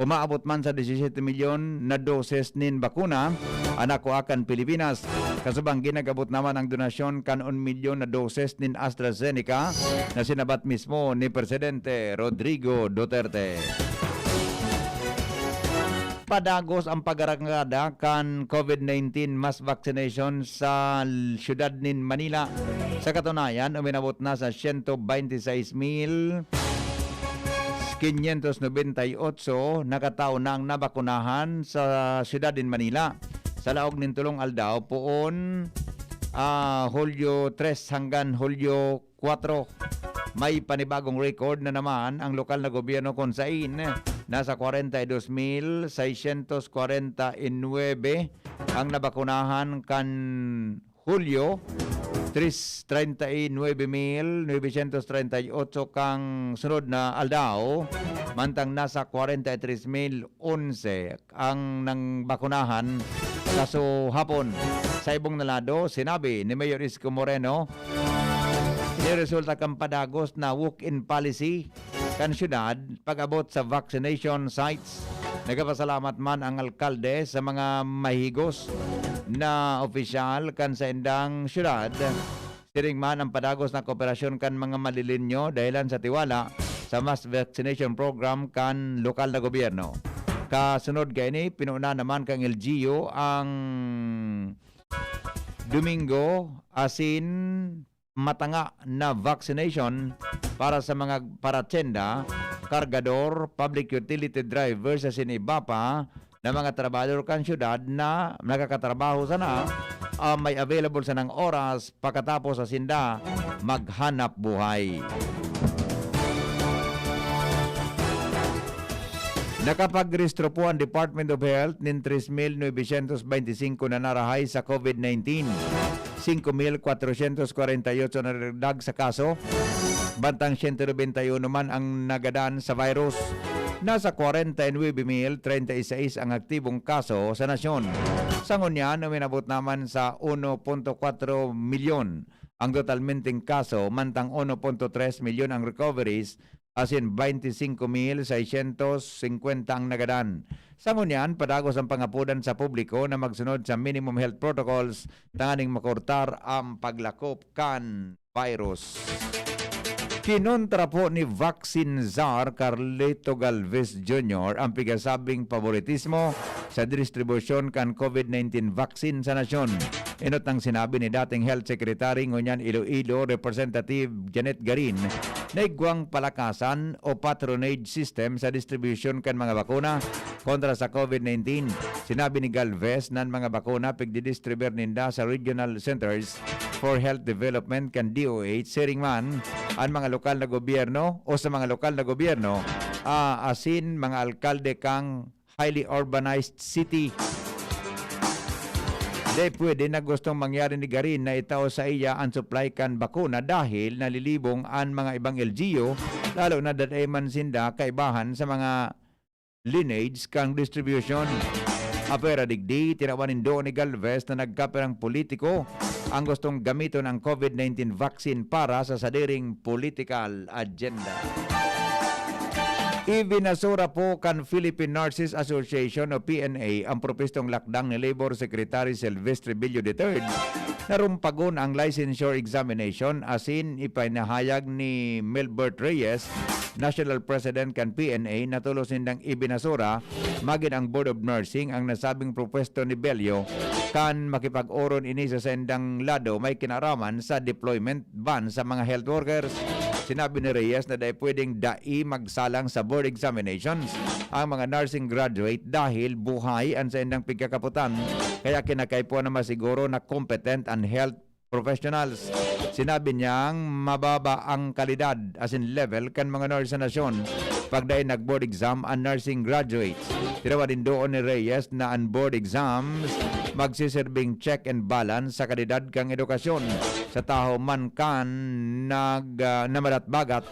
umaabot man sa 17 milyon na doses nin bakuna anak ko akan Pilipinas. Kasubang ginagabot naman ang donasyon kan 1 milyon na doses nin AstraZeneca na sinabat mismo ni Presidente Rodrigo Duterte. Padagos ang pagarangada kan COVID-19 mass vaccination sa siyudad nin Manila. Sa katunayan, uminabot na sa 126,598 na katao na ang nabakunahan sa siyudad din Manila. Sa laog nin tulong aldaw poon Hulyo 3 hanggang Hulyo 4. May panibagong record na naman ang lokal na gobyerno kung saan nasa 42,649 ang nabakunahan kan Hulyo, 39,938 kang sunod na aldaw, mantang nasa 43,011 ang nang bakunahan kaso hapon. Sa ibong nalado, sinabi ni Mayor Isko Moreno, resulta kang padagos na walk-in policy kan syudad pag-abot sa vaccination sites. Nagpasalamat man ang alkalde sa mga mahigos na opisyal kan sa indang syudad. Siring man ang padagos na kooperasyon kan mga malilinyo dahilan sa tiwala sa mass vaccination program kan lokal na gobyerno. Kasunod gaini, pinuna naman kang LGU ang Domingo asin matanga na vaccination para sa mga paratenda, kargador, public utility drivers sa siniba pa na mga trabador kan syudad na nakakatrabaho sana may available sa ng oras pagkatapos sa sinda maghanap buhay. Nakapag-rehistro po ang Department of Health ng 3,925 na narahay sa COVID-19. 5,448 na nagdag sa kaso. Bantang 191 naman ang nagadaan sa virus. Nasa 49,036 ang aktibong kaso sa nasyon. Sa ngunyan, uminabot naman sa 1.4 milyon ang totalmenteng kaso, mantang 1.3 milyon ang recoveries, as in 25,650 ang nagadaan. Sa ngunyan, padagos ang pangapudan sa publiko na magsunod sa minimum health protocols tanganing makortar ang paglakop kan virus. Kinontra po ni Vaccine Czar Carlito Galvez Jr. ang pigasabing favoritismo sa distribusyon kan COVID-19 vaccine sa nasyon. Inot ang sinabi ni dating Health Secretary ngunyan Iloilo Representative Janet Garin na igwang palakasan o patronage system sa distribution kan mga bakuna kontra sa COVID-19. Sinabi ni Galvez na mga bakuna pigdidistribuer ninda sa Regional Centers for Health Development kan DOH, siring man ang mga lokal na gobyerno o sa mga lokal na gobyerno asin mga alkalde kang highly urbanized city. Di pwede na gustong mangyari ni Garin na itao sa iya ang supply kan bakuna dahil nalilibong ang mga ibang LGU, lalo na daday man sinda kaibahan sa mga lineage kang distribution. Apera digdi, tinawanin doon ni Galvez na nagkaperang politiko ang gustong gamiton ang COVID-19 vaccine para sa sadiring political agenda. Ibinasura po kan Philippine Nurses Association o PNA ang propistong lakdang ni Labor Secretary Silvestre Billo III na rumpagon ang licensure examination asin ipinahayag ni Melbert Reyes, National President kan PNA, na tulos nindang ibinasura magin ang Board of Nursing ang nasabing propuesto ni Bello kan makipag-oron ini sa sendang lado may kinaraman sa deployment ban sa mga health workers. Sinabi ni Reyes na dahil pwedeng magsalang sa board examinations ang mga nursing graduate dahil buhay ang sa endang pagkakaputan, kaya kinakaipuan na masiguro na competent and health professionals. Sinabi niyang mababa ang kalidad as in level kan mga nurse sa nasyon, pagdayon nag-board exam ang nursing graduates. Tinawa din doon ni Reyes na ang board exams magsiserving check and balance sa kalidad kang edukasyon sa taho man kan namadat-bagat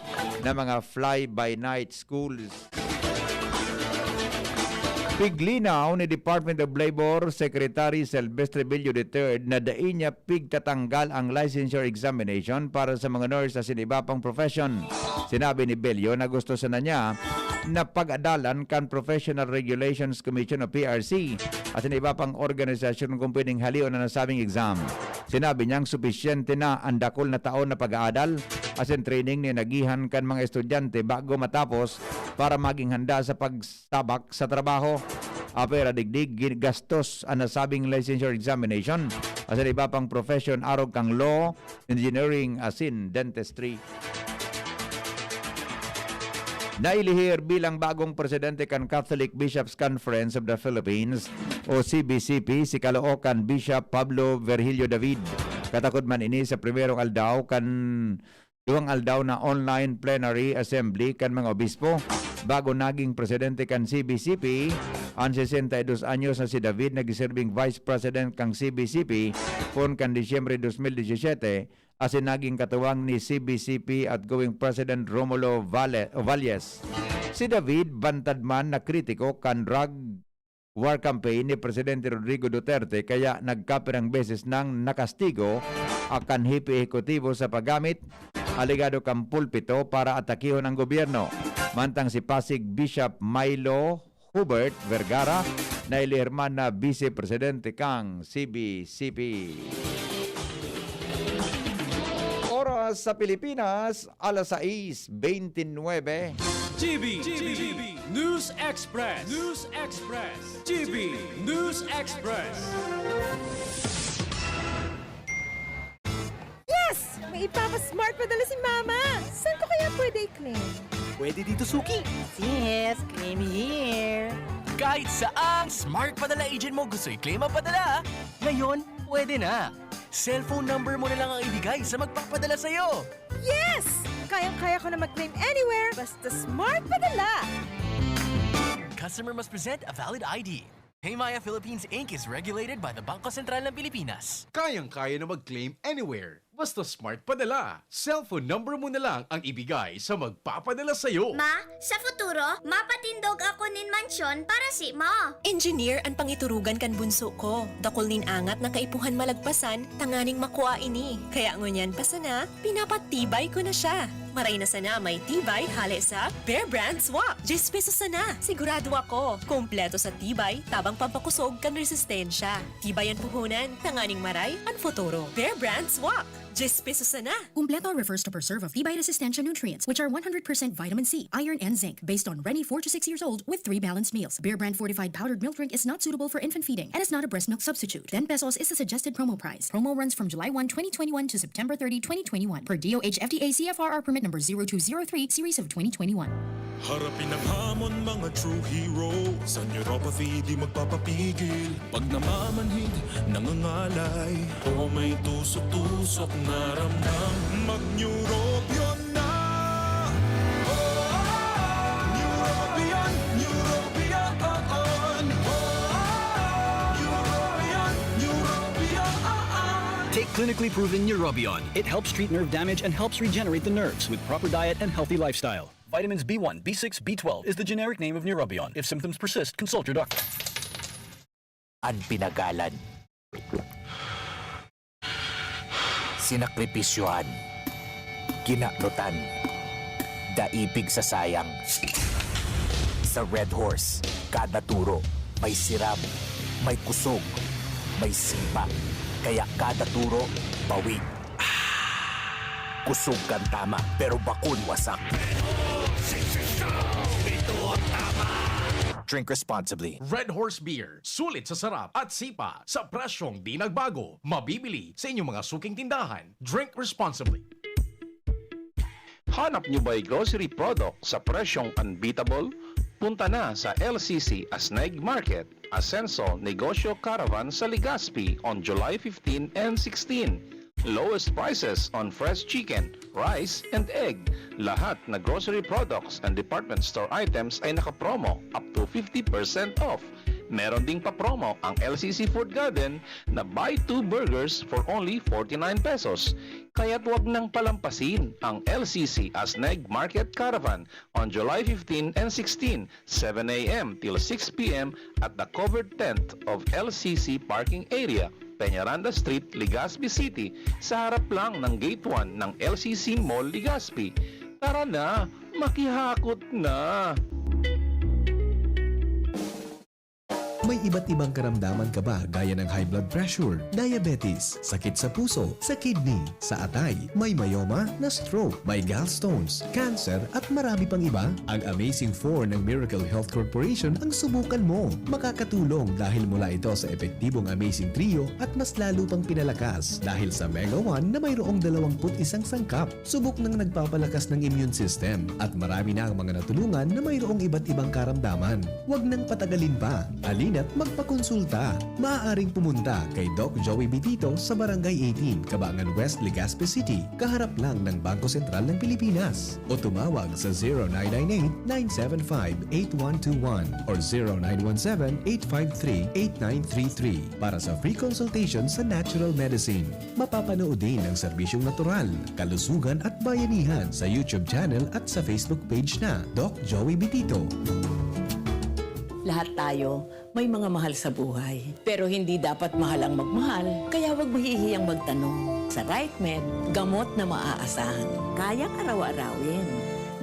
na mga fly-by-night schools. Piglinaw ni Department of Labor Secretary Silvestre Bello III na dain niya pigtatanggal ang licensure examination para sa mga nurse sa iba pang profession. Sinabi ni Bello na gusto sana niya na pag-adalan kan Professional Regulations Commission o PRC at iba pang organisasyon kung pwedeng halion na nasabing exam. Sinabi niyang supisyente na ang dakol na taon na pag-aadal as in training ni nagihan kan mga estudyante bago matapos para maging handa sa pagsabak sa trabaho. Apera digdig gastos ang nasabing licensure examination as in iba pang profession arog kang law, engineering asin dentistry. Nailihir bilang bagong presidente kan Catholic Bishops Conference of the Philippines o CBCP si Caloocan Bishop Pablo Virgilio David. Katakod man ini sa primerong aldaw kan duwang aldaw na online plenary assembly kan mga obispo. Bago naging presidente kan CBCP, ang 62 anyos na si David nagiserving vice president kang CBCP pon kan Disyembre 2017 asin naging katuwang ni CBCP outgoing President Romulo Valles. Si David bantad man na kritiko kan drug war campaign ni Presidente Rodrigo Duterte kaya nagkapirang beses nang nakastigo akan hipi ehekutibo sa paggamit alegado kang pulpito para atakihon ang gobyerno. Mantang si Pasig Bishop Milo Hubert Vergara na ilirman na Vice Presidente kang CBCP. Oras sa Pilipinas, alas 6:29. GB News Express. GB News Express. Yes! May ipapa-smart padala si Mama! Saan ko kaya pwede i-claim? Pwede dito, Suki. Yes, claim here. Kahit saang smart padala agent mo gusto i-claim ang padala, ngayon, pwede na. Cellphone number mo na lang ang ibigay sa magpapadala sa'yo. Yes! Kayang-kaya ko na mag-claim anywhere, basta smart padala. Customer must present a valid ID. Paymaya Philippines Inc. is regulated by the Bangko Sentral ng Pilipinas. Kayang-kaya na mag-claim anywhere. Basta smart padala. Cellphone number mo na lang ang ibigay sa magpapadala sa'yo. Ma, sa futuro, mapatindog ako nin mansyon para si mo. Engineer ang pangiturugan kan bunso ko. Dakol nin angat ng kaipuhan malagpasan, tanganing makuha ini. Kaya ngunyan pa sana, pinapatibay ko na siya. Maray na sana may tibay hale sa Bear Brand Swak. 10 pesos sana. Sigurado ako. Kompleto sa tibay, tabang pampakusog kan resistensya. Tibay ang puhunan, tanganing maray ang futuro. Bear Brand Swak. 10 pesos sana. Kumpleto refers to per serve of Tibay Resistensya nutrients, which are 100% vitamin C, iron, and zinc, based on Rennie 4 to 6 years old with 3 balanced meals. Bear Brand fortified powdered milk drink is not suitable for infant feeding and is not a breast milk substitute. 10 pesos is the suggested promo price. Promo runs from July 1, 2021 to September 30, 2021 per DOH FDA CFRR permit number 0203 series of 2021. Harapin ang hamon mga true hero. Sa neuropathy di magpapapigil. Pag namamanhid, nangangalay, o may tusok-tusok na ramdam, mag-Neurobion na. Neurobion, Neurobion on. Neurobion. Take clinically proven Neurobion. It helps treat nerve damage and helps regenerate the nerves with proper diet and healthy lifestyle. Vitamins B1, B6, B12 is the generic name of Neurobion. If symptoms persist, consult your doctor. Ang pinagalan. Sinakripisyohan. Kinaklutan. Daipig sa sayang. Sa Red Horse, kada turo, may siram, may kusog, may sipa. Kaya kada turo, bawi. Kusog kan tama, pero bakun wasak. Drink responsibly. Red Horse Beer. Sulit sa sarap at sipa sa presyong di nagbago. Mabibili sa inyong mga suking tindahan. Drink responsibly. Hanap nyo ba'y grocery product sa presyong unbeatable? Punta na sa LCC Asnaig Market, Ascenso Negosyo Caravan sa Legazpi on July 15 and 16. Lowest prices on fresh chicken, rice, and egg. Lahat na grocery products and department store items ay nakapromo up to 50% off. Meron ding pa-promo ang LCC Food Garden na buy 2 burgers for only 49 pesos. Kaya't wag nang palampasin ang LCC Asneg Market Caravan on July 15 and 16, 7 a.m. till 6 p.m. at the covered tent of LCC Parking Area, Peñaranda Street, Legazpi City, sa harap lang ng Gate 1 ng LCC Mall, Legazpi. Tara na, makihakot na! May iba't ibang karamdaman ka ba gaya ng high blood pressure, diabetes, sakit sa puso, sa kidney, sa atay, may myoma, na stroke, may gallstones, cancer at marami pang iba? Ang Amazing 4 ng Miracle Health Corporation ang subukan mo. Makakatulong dahil mula ito sa epektibong Amazing Trio at mas lalo pang pinalakas dahil sa Mega 1 na mayroong 21 sangkap. Subok ng nagpapalakas ng immune system at marami na ang mga natulungan na mayroong iba't ibang karamdaman. Huwag nang patagalin pa. Alina't magpakonsulta. Maaaring pumunta kay Doc Joey Bitito sa Barangay 18, Cabangan West, Legazpi City, kaharap lang ng Bangko Sentral ng Pilipinas. O tumawag sa 0998-975-8121 or 0917-853-8933 para sa free consultation sa natural medicine. Mapapanood din ang serbisyong natural, kalusugan at bayanihan sa YouTube channel at sa Facebook page na Doc Joey Bitito. Lahat tayo may mga mahal sa buhay. Pero hindi dapat mahal ang magmahal, kaya huwag mahihiyang magtanong. Sa RightMed, gamot na maaasahan. Kayang araw-arawin.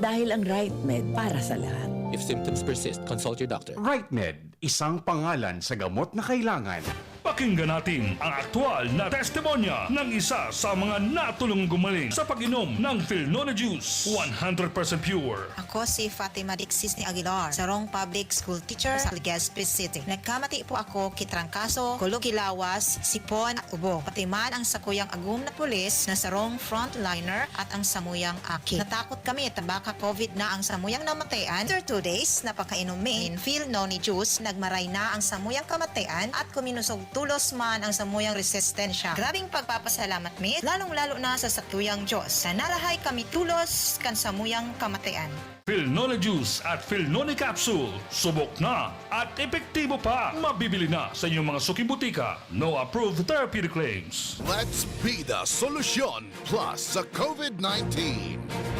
Dahil ang RightMed para sa lahat. If symptoms persist, consult your doctor. RightMed, isang pangalan sa gamot na kailangan. Pakinggan natin ang aktual na testimonya ng isa sa mga natulong gumaling sa pag-inom ng Philnona Juice. 100% pure. Ako si Fatima Dixis ni Aguilar, sarong public school teacher sa Legazpi City. Nagkamati po ako kitrangkaso, kulugilawas, sipon at ubo. Pati man ang sakuyang agum na pulis na sarong frontliner at ang samuyang aki. Natakot kami at baka COVID na ang samuyang namatayan. After 2 days, napakainom min Philnona Juice, nagmaray na ang samuyang kamatayan at kuminusog tulos man ang samuyang resistensya. Grabing pagpapasalamat mi, lalong-lalo na sa sakuyang Diyos. Na narahay kami tulos kan samuyang kamatayan. Philnona Juice at Philnona Capsule. Subok na at epektibo pa. Mabibili na sa inyong mga suki-butika. No approved therapeutic claims. Let's be the solution plus sa COVID-19.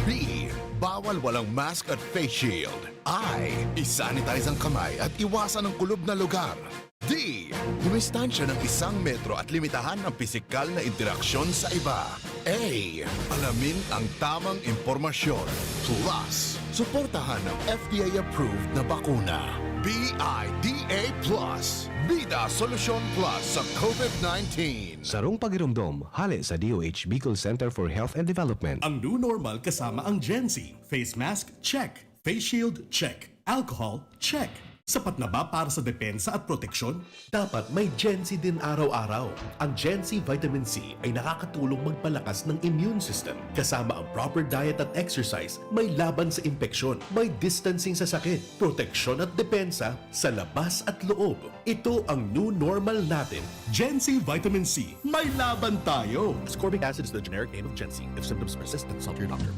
B. Bawal walang mask at face shield. I. Isanitize ang kamay at iwasan ang kulob na lugar. D. Dumistansya ng 1 metro at limitahan ang pisikal na interaksyon sa iba. A. Alamin ang tamang impormasyon. Plus, suportahan ang FDA-approved na bakuna. BIDA Plus. Bida Solusyon Plus sa COVID-19. Sarong pagirumdom, hali sa DOH Bicol Center for Health and Development. Ang new normal kasama ang Gen-Z. Face mask, check. Face shield, check. Alcohol, check. Sapat na ba para sa depensa at proteksyon? Dapat may Gen-Z din araw-araw. Ang Gen-Z Vitamin C ay nakakatulong magpalakas ng immune system. Kasama ang proper diet at exercise, may laban sa impeksyon, may distancing sa sakit, proteksyon at depensa sa labas at loob. Ito ang new normal natin. Gen-Z Vitamin C. May laban tayo! Ascorbic acid is the generic name of Gen-Z. If symptoms persist, consult your doctor.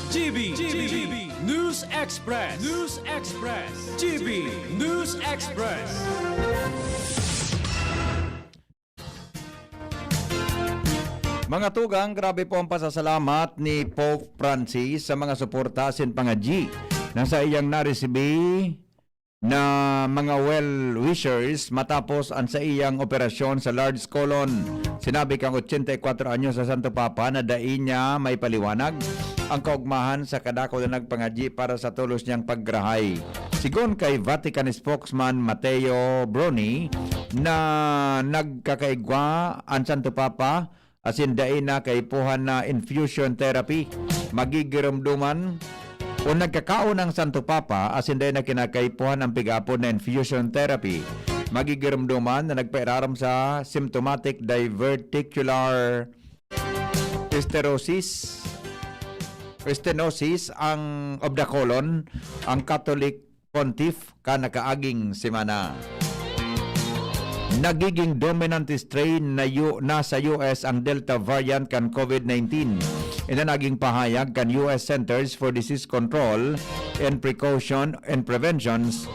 GB News Express. News Express. GB News Express. Mga tugang, grabe po ang pasasalamat ni Pope Francis sa mga suporta sin pangaji na sa iyang naresibi na mga well-wishers matapos ang sa iyang operasyon sa large colon. Sinabi kang 84 anyo sa Santo Papa na dai niya may paliwanag ang kaugmahan sa kadako na nagpangaji para sa tulos niyang paggrahay. Sigon kay Vatican spokesman Matteo Bruni na nagkakaigwa ang Santo Papa asin dai na kay puhan na infusion therapy magigiramduman o nagkakaon ng Santo Papa asin dai na kinakaipuhan ang pigapon na infusion therapy magigiramduman na nagpairaram sa symptomatic diverticular stenosis ang of the colon ang Catholic Pontiff ka nakaaging semana. nagiging dominant strain na nasa US ang Delta variant kan COVID-19. Ina naging pahayag kan US Centers for Disease Control and Precaution and Preventions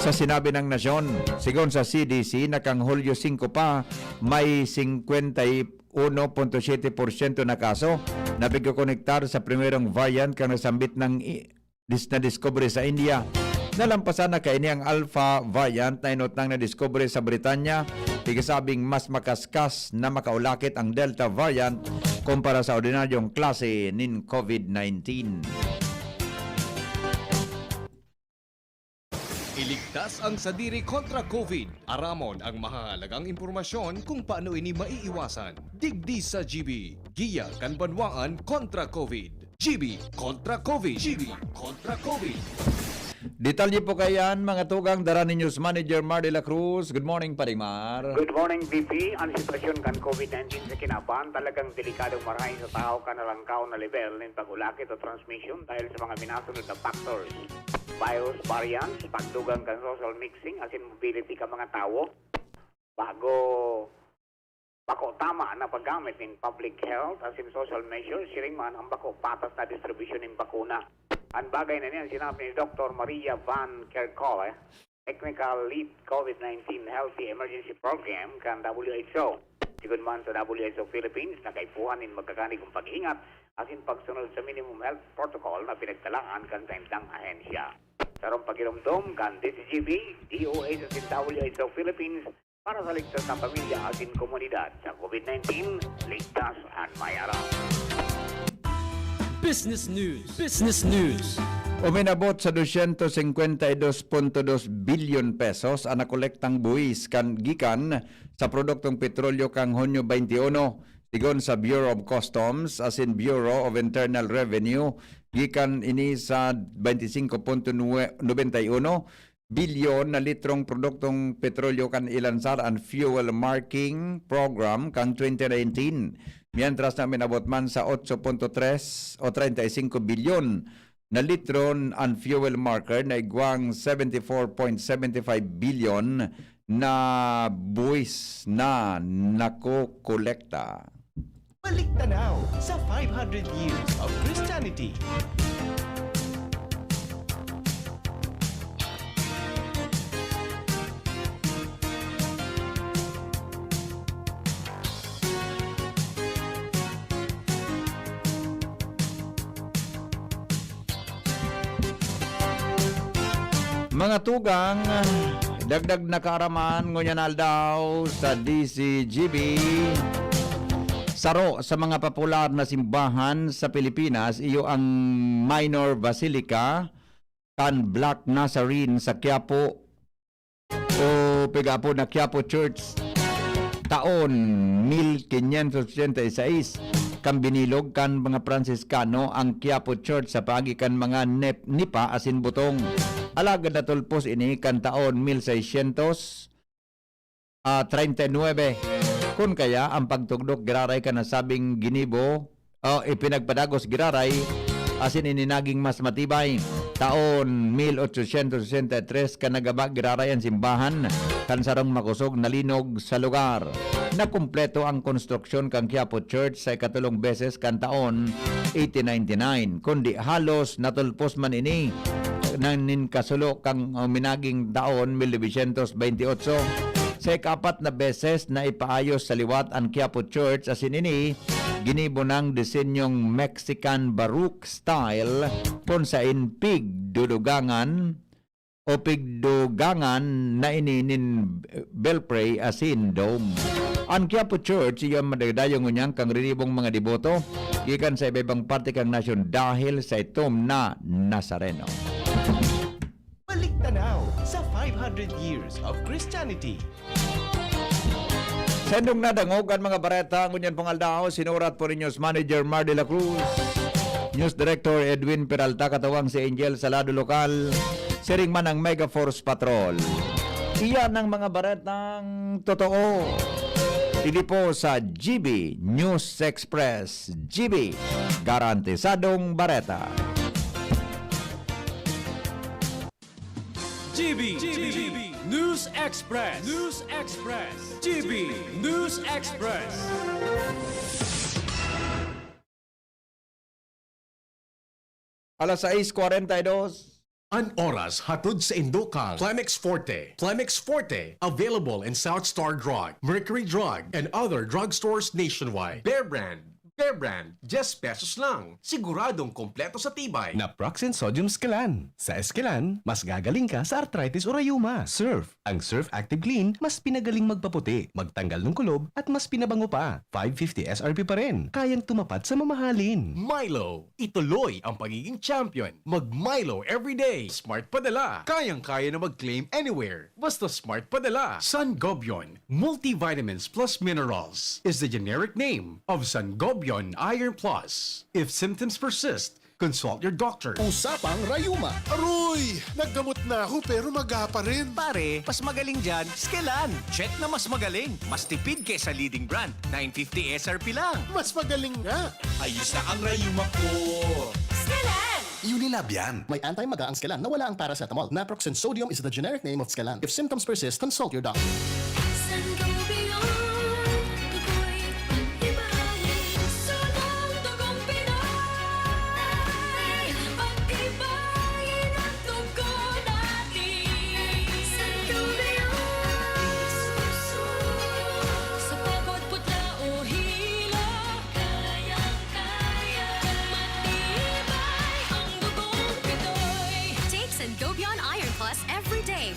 sa sinabi ng nasyon. Sigon sa CDC, nakang Hulyo 5 pa, may 51.7% na kaso na pagkukonektar sa primerong variant kang nasambit ng na-discovery sa India. Nalampasan na kaini ang Alpha variant na inutang na-discovery sa Britanya. Tigasabing mas makaskas na makaulakit ang Delta variant kumpara sa ordinaryong klase nin COVID-19. Iligtas ang sadiri kontra COVID. Aramon ang mahalagang impormasyon kung paano ini maiiwasan. Digdi sa GB. Giya kan banwaan kontra COVID. GB kontra COVID. GB kontra COVID. Detalye po kayan, mga tugang Darani News Manager Mar de la Cruz. Good morning, Paring Mar. Good morning, VP. Ang sitwasyon kan COVID-19 sa kinaban, talagang delikadong marahin sa tao ka narangkaw na level ng pag-ulakit o transmission dahil sa mga minasunod na factors. Virus variants, pagdugang kan social mixing, as in mobility ka mga tao, bago bako tama na paggamit ng public health as in social measures, siring man ang bako patas na distribution ng bakuna. Ang bagay na niyan, sinabi ni Dr. Maria Van Kerkhove, Technical Lead COVID-19 Healthy Emergency Program kan WHO. Sigun man sa WHO Philippines, nakaipuhan in magkakanig ng pag-ingat as in pagsunod sa minimum health protocol na pinagtalaan kan sa indang ahensya. Sarong pagirumdom kan DCGB, DOH as in WHO Philippines para sa ligtas ng pamilya as in komunidad sa COVID-19, ligtas at mayara. Business News. Business News. Uminabot sa 252.2 billion pesos ang nakolektang buwis kan gikan sa produktong petrolyo kang Hunyo 21. Sigon sa Bureau of Customs as in Bureau of Internal Revenue, gikan ini sa 25.91 bilyon na litrong produktong petrolyo kan ilansar ang fuel marking program kang 2019. Mientras na minabot man sa 8.3 o 35 bilyon na litro ang fuel marker na igwang 74.75 bilyon na buwis na nakokolekta. Balik tanaw sa 500 years of Christianity. Mga tugang, dagdag na kaaraman ngunyan daw sa DCGB. Saro sa mga popular na simbahan sa Pilipinas, iyo ang Minor Basilica kan Black Nazarene sa Quiapo o pigapo na Quiapo Church taon 1586. Kan binilog kan mga Franciscano ang Quiapo Church sa pagikan mga nipa asin butong. Alagad na tulpos ini kan taon 1639. Kung kaya ang pagtugdok giraray ka na sabing ginibo o ipinagpadagos giraray asin ini naging mas matibay. Taon 1863 ka nagaba giraray ang simbahan kan sarong makusog nalinog sa lugar. Nakumpleto ang konstruksyon kang Quiapo Church sa ikatulong beses kan taon 1899. Kundi halos natulpos man ini nang kasulo kang minaging taon 1928. Sa ikapat na beses na ipaayos sa liwat ang Quiapo Church asin ini ginibo ng disenyong Mexican Baroque style kung sa pigdudugangan o pigdugangan na ininin belfry asin dome. Ang Quiapo Church iyang madagdayong ngunyang kang rinibong mga deboto gikan sa iba-ibang parte kang nasyon dahil sa itom na Nazareno. Balik tanaw sa 500 years of Christianity. Sendong na dangogan mga bareta ngunyan pangaldaw sinurat po ni News Manager Mar de la Cruz, News Director Edwin Peralta, katawang si Angel Salado Lokal, siring man ang Mega Force Patrol. Iyan ang mga baretang totoo. Hindi po sa GB News Express. GB, garantisadong bareta. GB News Express. News Express. GB News Express. Alas 6:42. An oras hatod sa Indokang. Climax Forte. Climax Forte. Available in South Star Drug, Mercury Drug, and other drugstores nationwide. Bear Brand. Bear Brand, 10 pesos lang. Siguradong kompleto sa tibay. Naproxen Sodium Esquilan. Sa Esquilan, mas gagaling ka sa arthritis o rayuma. Surf. Ang Surf Active Clean, mas pinagaling magpaputi, magtanggal ng kulob, at mas pinabango pa. 550 SRP pa rin. Kayang tumapat sa mamahalin. Milo. Ituloy ang pagiging champion. Mag-Milo everyday. Smart padala. Kayang-kaya na mag-claim anywhere. Basta smart padala. Sangobion. Multivitamins plus minerals is the generic name of Sangobion Iron Plus. If symptoms persist, consult your doctor. Usapang rayuma. Aroy! Naggamot na ako pero maga pa rin. Pare, mas magaling dyan, Esquilan. Check na mas magaling. Mas tipid kaysa leading brand. 950 SRP lang. Mas magaling nga. Ayos na ang rayuma ko. Esquilan! Unilab yan. May anti-maga ang Esquilan na wala ang paracetamol. Naproxen Sodium is the generic name of Esquilan. If symptoms persist, consult your doctor.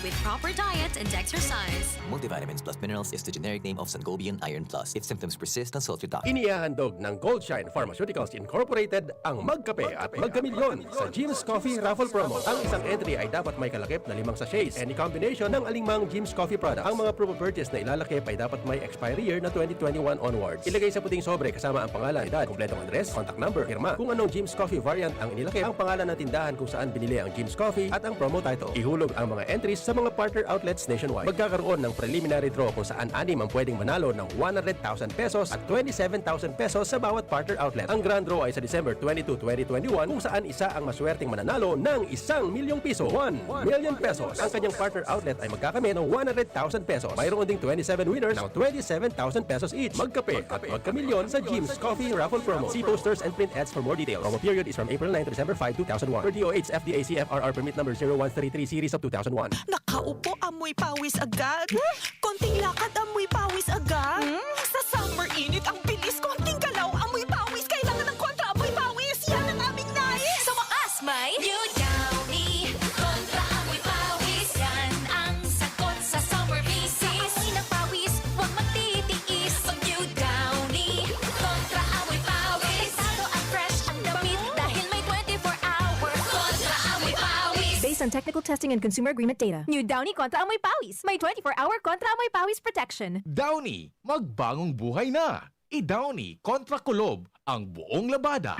With proper diet and exercise. Multivitamins plus minerals is the generic name of Sangobion Iron Plus. If symptoms persist, consult your doctor. Inihahandog ng Goldshine Pharmaceuticals Incorporated ang Magkape at Magkamilyon sa Jim's Coffee Raffle Promo. Ang isang entry ay dapat may kalakip na 5 sachets. Any combination ng alingmang Jim's Coffee product. Ang mga promo purchase na ilalakip ay dapat may expiry year na 2021 onwards. Ilagay sa puting sobre kasama ang pangalan, edad, kompletong address, contact number, firma. Kung anong Jim's Coffee variant ang inilakip, ang pangalan ng tindahan kung saan binili ang Jim's Coffee at ang promo title. Ihulog ang mga entries sa mga partner outlets nationwide. Magkakaroon ng preliminary draw kung saan 6 ang pwedeng manalo ng 100,000 pesos at 27,000 pesos sa bawat partner outlet. Ang grand draw ay sa December 22, 2021 kung saan isa ang maswerteng mananalo ng 1 milyong piso. 1 million pesos. Ang kanyang partner outlet ay magkakamit ng 100,000 pesos. Mayroon ding 27 winners ng 27,000 pesos each. Magkape at magkamilyon sa Jim's Coffee Raffle Promo. See posters and print ads for more details. Promo period is from April 9 to December 5, 2001. Per DOH FDA CFRR permit number 0133 series of 2001. Nakaupo, amoy pawis agad. Konting lakad, amoy pawis agad. Sa summer init, ang bilis. Konting galaw, amoy pawis. Kailangan ng kontra, amoy pawis. Yan ang aming nais. Sa wakas, may New Downy kontra amoy pawis. Yan ang sagot sa summer bisis. Amoy ng pawis, huwag matitiis. Pag New Downy kontra amoy pawis. Delikado at fresh ang damit dahil may 24 hours kontra amoy pawis. Based on technical testing and consumer agreement data, New Downy Kontra Amoy Pawis. May 24-hour Kontra Amoy Pawis protection. Downy, magbagong buhay na. I-Downy kontra kulob ang buong labada.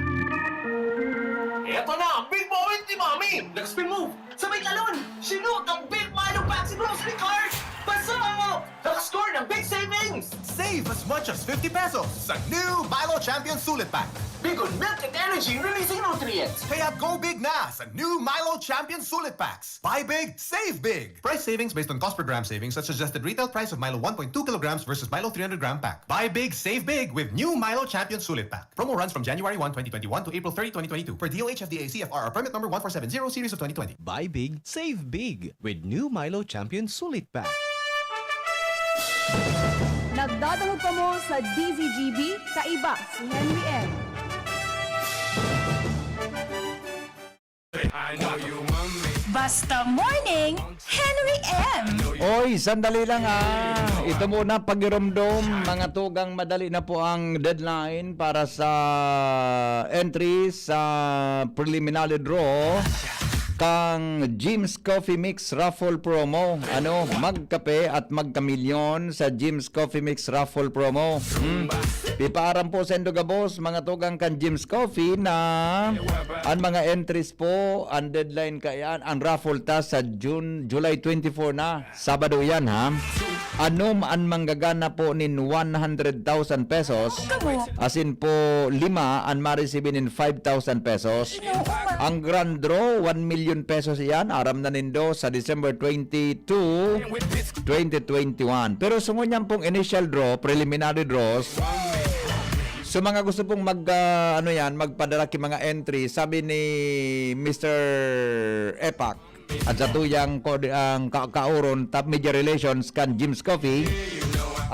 Eto na ang big moment ni Mami! Nag-spin move! Sabay talon! Sinut ang big Milo Paxi Grocery Card! Pasok! Naka-score ng big savings! Save as much as 50 pesos sa new Milo Champion Sulit Pack. Big on milk and energy releasing nutrients! Kaya go big na sa new Milo Champion Sulit Packs. Buy big, save big. Price savings based on cost per gram savings at suggested retail price of Milo 1.2 kilograms versus Milo 300 gram pack. Buy big, save big with new Milo Champion Sulit Pack. Promo runs from January 1, 2021 to April 30, 2022 for DOH FDA CFR permit number 1470 series of 2020. Buy big, save big with new Milo Champion Sulit Pack. Nagdadalog pa mo sa DZGB, kaiba si Henry M. Basta Morning, Henry M. Oy, sandali lang Ito muna pagiromdom, mga tugang, madali na po ang deadline para sa entry sa preliminary draw kang Jim's Coffee Mix Raffle Promo. Magkape at magkamilyon sa Jim's Coffee Mix Raffle Promo. Pipaaram po sa Indogabos, mga tugang kan Jim's Coffee na ang mga entries po, ang deadline kayan, ang raffle ta sa July 24 na. Sabado yan, ha? Ano man manggagana po nin 100,000 pesos. Asin po 5 ang ma-receive nin 5,000 pesos. Ang grand draw 1 million pesos yan. Aram na nindo sa December 22, 2021. Pero sunod niyan pong initial draw, preliminary draws. So mga gusto pong magpadala ki mga entry, sabi ni Mr. Epak at sa tuyang ang kauron top media relations kan Jim's Coffee, 3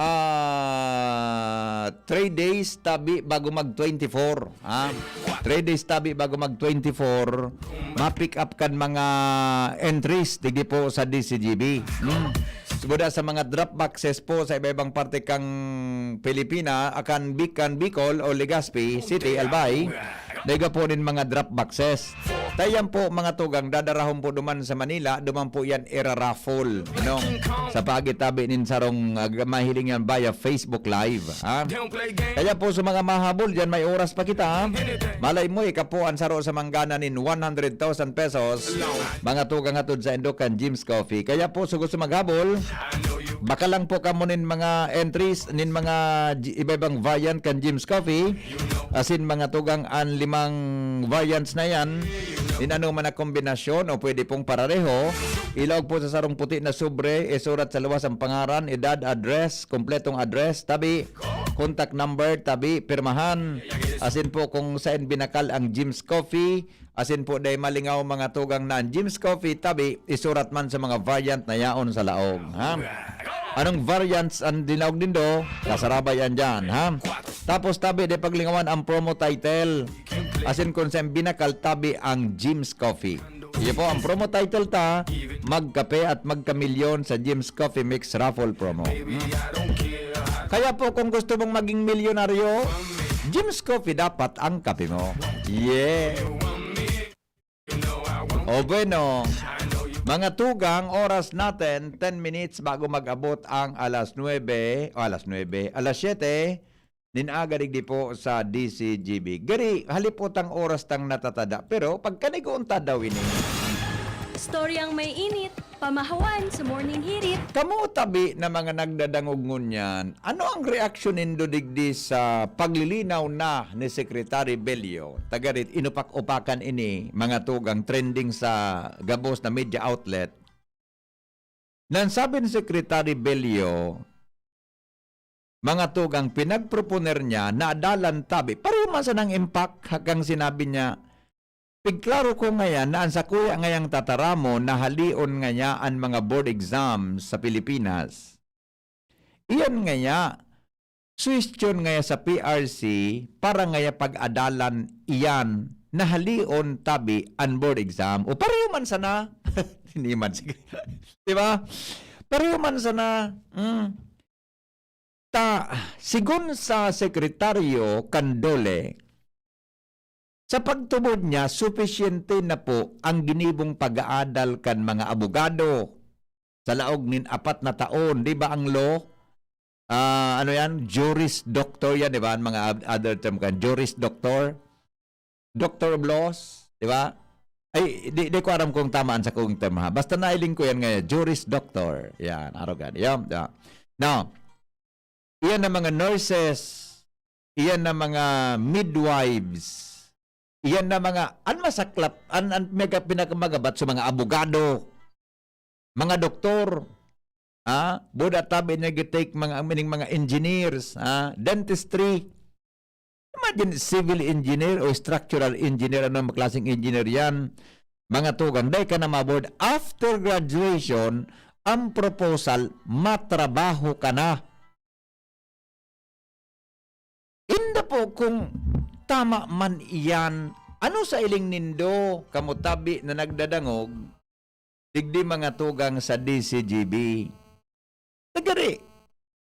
days tabi bago mag 24, 3 days tabi bago mag 24, ma-pick up kan mga entries tigi po sa DCGB. Subuda sa mga drop boxes po sa iba-ibang parte kang Pilipina, akan Bicol o Legazpi City, Albay, daiga po din mga drop boxes. Tayan po mga tugang, dadarahon po duman sa Manila, duman po yan raffle, no? Sa pagitabi nin sarong mahiling yan via Facebook Live. Kaya po sa mga mahabol dyan, may oras pa kita. Malay mo, ikapuan saro sa manggana nin 100,000 pesos. Mga tugang hatod sa Endokan Jim's Coffee. Kaya po, so gusto maghabol, baka lang po kamo nin mga entries, nin mga iba-ibang variant kan Jim's Coffee. Asin mga tugang an 5 variants na yan. Din ano man na kombinasyon o pwede pong parareho. Ilog po sa sarong puti na sobre, isurat sa luwas ang pangaran, edad, address, kompletong address, tabi, contact number, tabi, pirmahan. Asin po kung saan binakal ang Jim's Coffee. Asin po day malingaw mga tugang na ang Jim's Coffee, tabi, isurat man sa mga variant na yaon sa laog. Anong variants ang dinawag din do? Kasarabay yan dyan, Tapos tabi, de paglingawan ang promo title. Asin kung saan binakal, tabi ang Jim's Coffee. Iyo po, ang promo title ta, magkape at magkamilyon sa Jim's Coffee Mix Raffle Promo. Kaya po kung gusto mong maging milyonaryo, Jim's Coffee dapat ang kape mo. Yeah! O bueno, mga tugang, oras natin, 10 minutes bago mag-abot ang alas 7, alas 7, ninagarig di po sa DCGB. Gari, halipot ang oras tang natatada, pero pagkanigunta daw ini. Storyang may init, pamahawan sa morning hirit. Kamu tabi na mga nagdadangog ngunyan, ano ang reaksyon nindo digdi sa paglilinaw na ni Secretary Bello? Tagarit inupak-upakan ini, mga tugang trending sa gabos na media outlet. Nan sabi ni Secretary Bello, mga tugang pinagproponer niya na adalan tabi. Pareho man sa nang impact hanggang sinabi niya, pigklaro ko ngayon na ang sa kuya ngayang tataramo na halion ngaya ang mga board exams sa Pilipinas. Iyan ngaya, suwestyon ngaya sa PRC para ngaya pag-adalan iyan na halion tabi ang board exam. O pareho man sana, hindi man sige. Diba? Pareho man sana, sigun sa Sekretaryo Candole, sa pagtubod niya, sufisyente na po ang ginibong pag-aadal kan mga abogado sa laog nin 4 na taon. Di ba ang law? Ano yan? Juris Doctor yan, di ba? Ang mga other term kan. Juris Doctor. Doctor of Laws. Di ba? Ay, di ko alam kung tamaan sa kong term ha. Basta nailing ko yan ngayon. Juris Doctor. Yan, arogan. Yan. Now, iyan na mga nurses. Iyan na mga midwives. Iyan na mga masaklap, mega pinakamagabat sa mga abogado, mga doktor, buda tabi na gitake mga engineers, dentistry. Imagine civil engineer o structural engineer, ano klaseng engineer yan. Mga tugang, day ka na maboard. After graduation, ang proposal, matrabaho ka na. Inda po kung tama man iyan, ano sa iling nindo kamutabi na nagdadangog, digdi mga tugang sa DCGB. Nagari,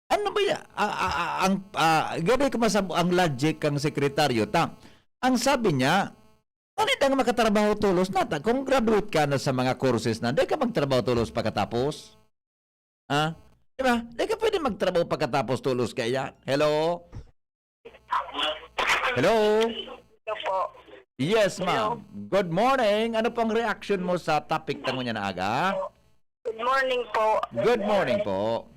ano ba yan? Gari ka masabo ang logic kang sekretaryo. Ang sabi niya, anit ang makatrabaho tulos nata. Kung graduate ka na sa mga courses na, di ka magtrabaho tulos pagkatapos? Diba? Di ka pwede magtrabaho pagkatapos tulos kaya? Hello? Hello? Hello po. Yes, ma'am. Good morning. Ano pong reaction mo sa topic tango niya na aga? Good morning po. Good morning po.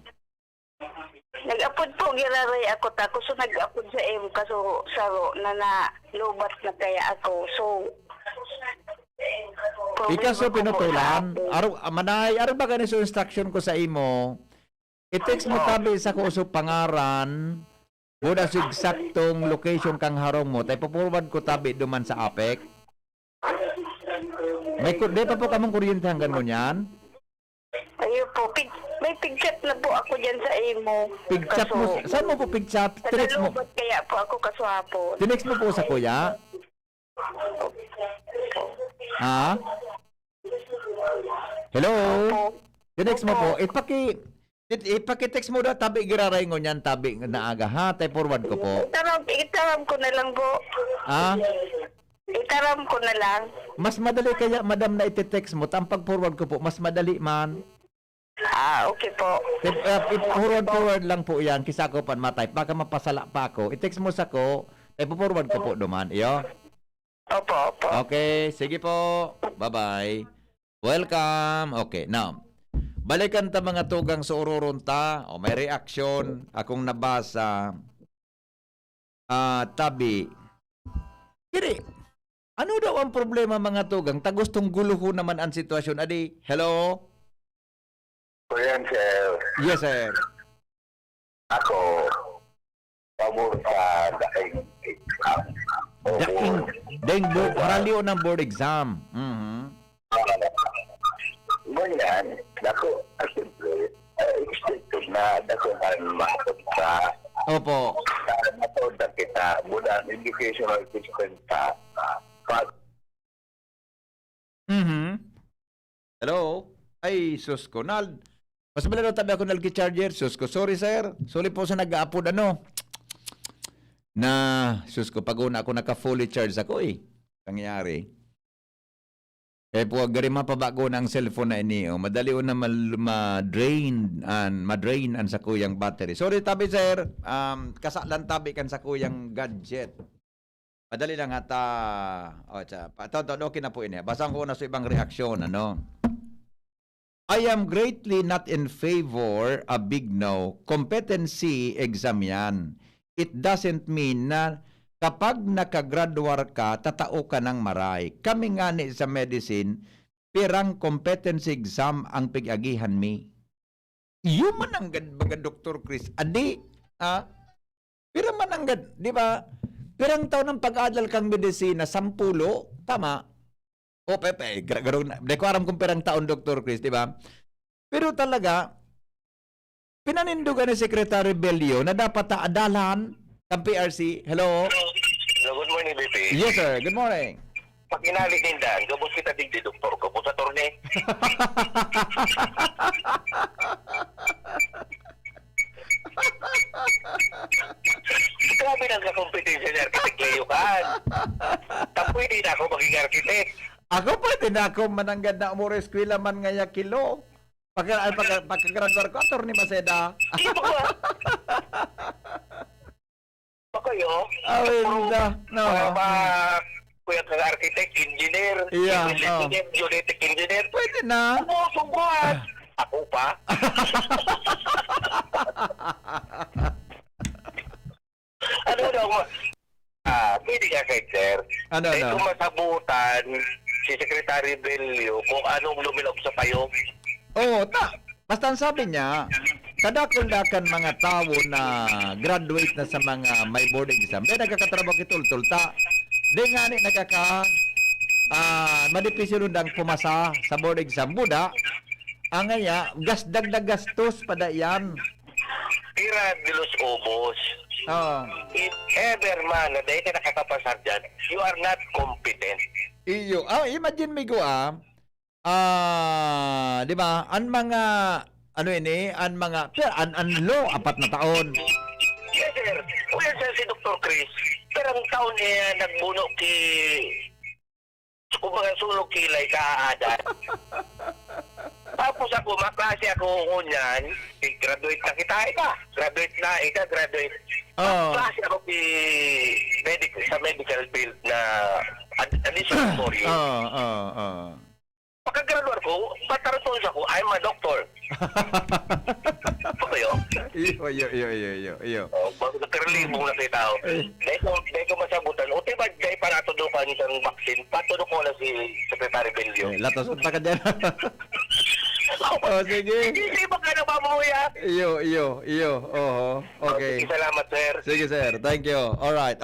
Nag-apod po giraray ako ta. So nag-apod sa imo kaso saro na lubat na kaya ako. So Ikaw so pinutulan. Manay, ba ganito instruction ko sa imo? I-text mo tabi sa kuso pangaran. Muna sa eksaktong location kang harong mo. Tay forward ko tabi duman sa APEC. Di pa po kamang kuryente hanggang ngunyan? Ayun po, may pigchat na po ako dyan sa imo. Pigchat mo? Saan mo po pigchat? Tinext mo? Naglubat kaya po ako kaswapon. Tinext mo po sa kuya? Ha? Hello? Tinext mo po? Ipaki-text mo na tabi giraray ngunyan tabi na aga ha? Tay forward ko po. Itaram ko na lang po. Ha? Itaram ko na lang. Mas madali kaya, madam, na iti-text mo. Tampag forward ko po. Mas madali man. Okay po. Forward lang po yan. Kisa ko pan matay. Baka mapasala pa ako. I-text mo sa ko. Forward ko po duman. Iyo? Opo. Okay. Sige po. Bye-bye. Welcome. Okay. Now, balikan ta mga tugang sa ururonta. O may reaction. Akong nabasa. Tabi. Kiri. Ano daw ang problema mga tugang? Tagustong guluho naman ang sitwasyon. Adi, hello? Ayan, sir. Yes, sir. Ako, pabor sa daing exam. Daing board, haraliw ng board exam. Ganyan, ako, siyempre, expected na ako na mapunta. Opo. Napunta kita, mula educational system sa Hello? Ay, sus ko. Mas malalo tabi ako nalki-charger. Sus ko. Sorry, sir. Sorry po sa nag-aapod sus ko. Pag-una ako naka-fully charge ako Pangyayari. Po, gari mapabago ng cellphone na ini. Madali na ma-drain an sa kuyang battery. Sorry, tabi, sir. Kasalan tabi kan sa kuyang gadget. Madali lang ata. Okay na po ini. Basang ko na sa ibang reaksyon, I am greatly not in favor a big no. Competency exam yan. It doesn't mean na kapag nakagraduar ka, tatao ka ng maray. Kami nga ni sa medicine, pirang competency exam ang pig-agihan mi. Iyo man ang mga Dr. Chris. Adi, pira man ang di ba? Pirang taon ng pag-adal kang medisina, 10, tama? O, pepe, di ko aram kung pirang taon, Dr. Chris, di ba? Pero talaga, pinanindugan ni Secretary Bello na dapat adalan ng PRC. Hello? Good morning, BP. Yes, sir. Good morning. Pag inalig nindan, gabos kita digdi, doktor. Gabos sa torne. Grabe na sa kompetensya ni Architect Leo Kan. Pwede na ako maging architect. Ako pwede na ako mananggad na umuro eskwela man nga kilo. Pagkagraduar ko, Atty. Maceda. Kayo? No. Kuya kang architect, engineer, genetic engineer. Pwede na. Subuhan. Ako pa? Pwede ka kay sir. Kung masabutan si Secretary Bello kung anong lumilog sa payong. Basta ang sabi niya, kadakundakan mga tao na graduate na sa mga may board exam. May nagkakatrabaho kitultul ta. Di nga ni madipisyon dang pumasa sa board exam. Buda, ang ngaya, dagdag gastos pada yan. Tira de los obos. If ever man na dahil ka nakakapasar dyan, you are not competent. Imagine me go di ba? Ang mga ang law 4 na taon. Yes, sir. Well, sir, si Dr. Chris, perang taon niya nagbuno kumbaga sulog kilay kaadan. Tapos ako, maklase ako ngunyan, graduate na kita, graduate. Maklase ako sa medical field na additional 4 years. Pagka-graduate ko, patarutons ako, I'm a doctor. Ano ba yun? Iyo. Pagkakaralibong na kayo tao. Dahil ko masabutan, o tibag kayo para tudukan isang vaccine, patudok mo na si Secretary Belio. Latos unta ka dyan. Sige. Hindi ba ka na mamuya? Iyo. Oho. Okay. Salamat, sir. Sige, sir. Thank you. Alright.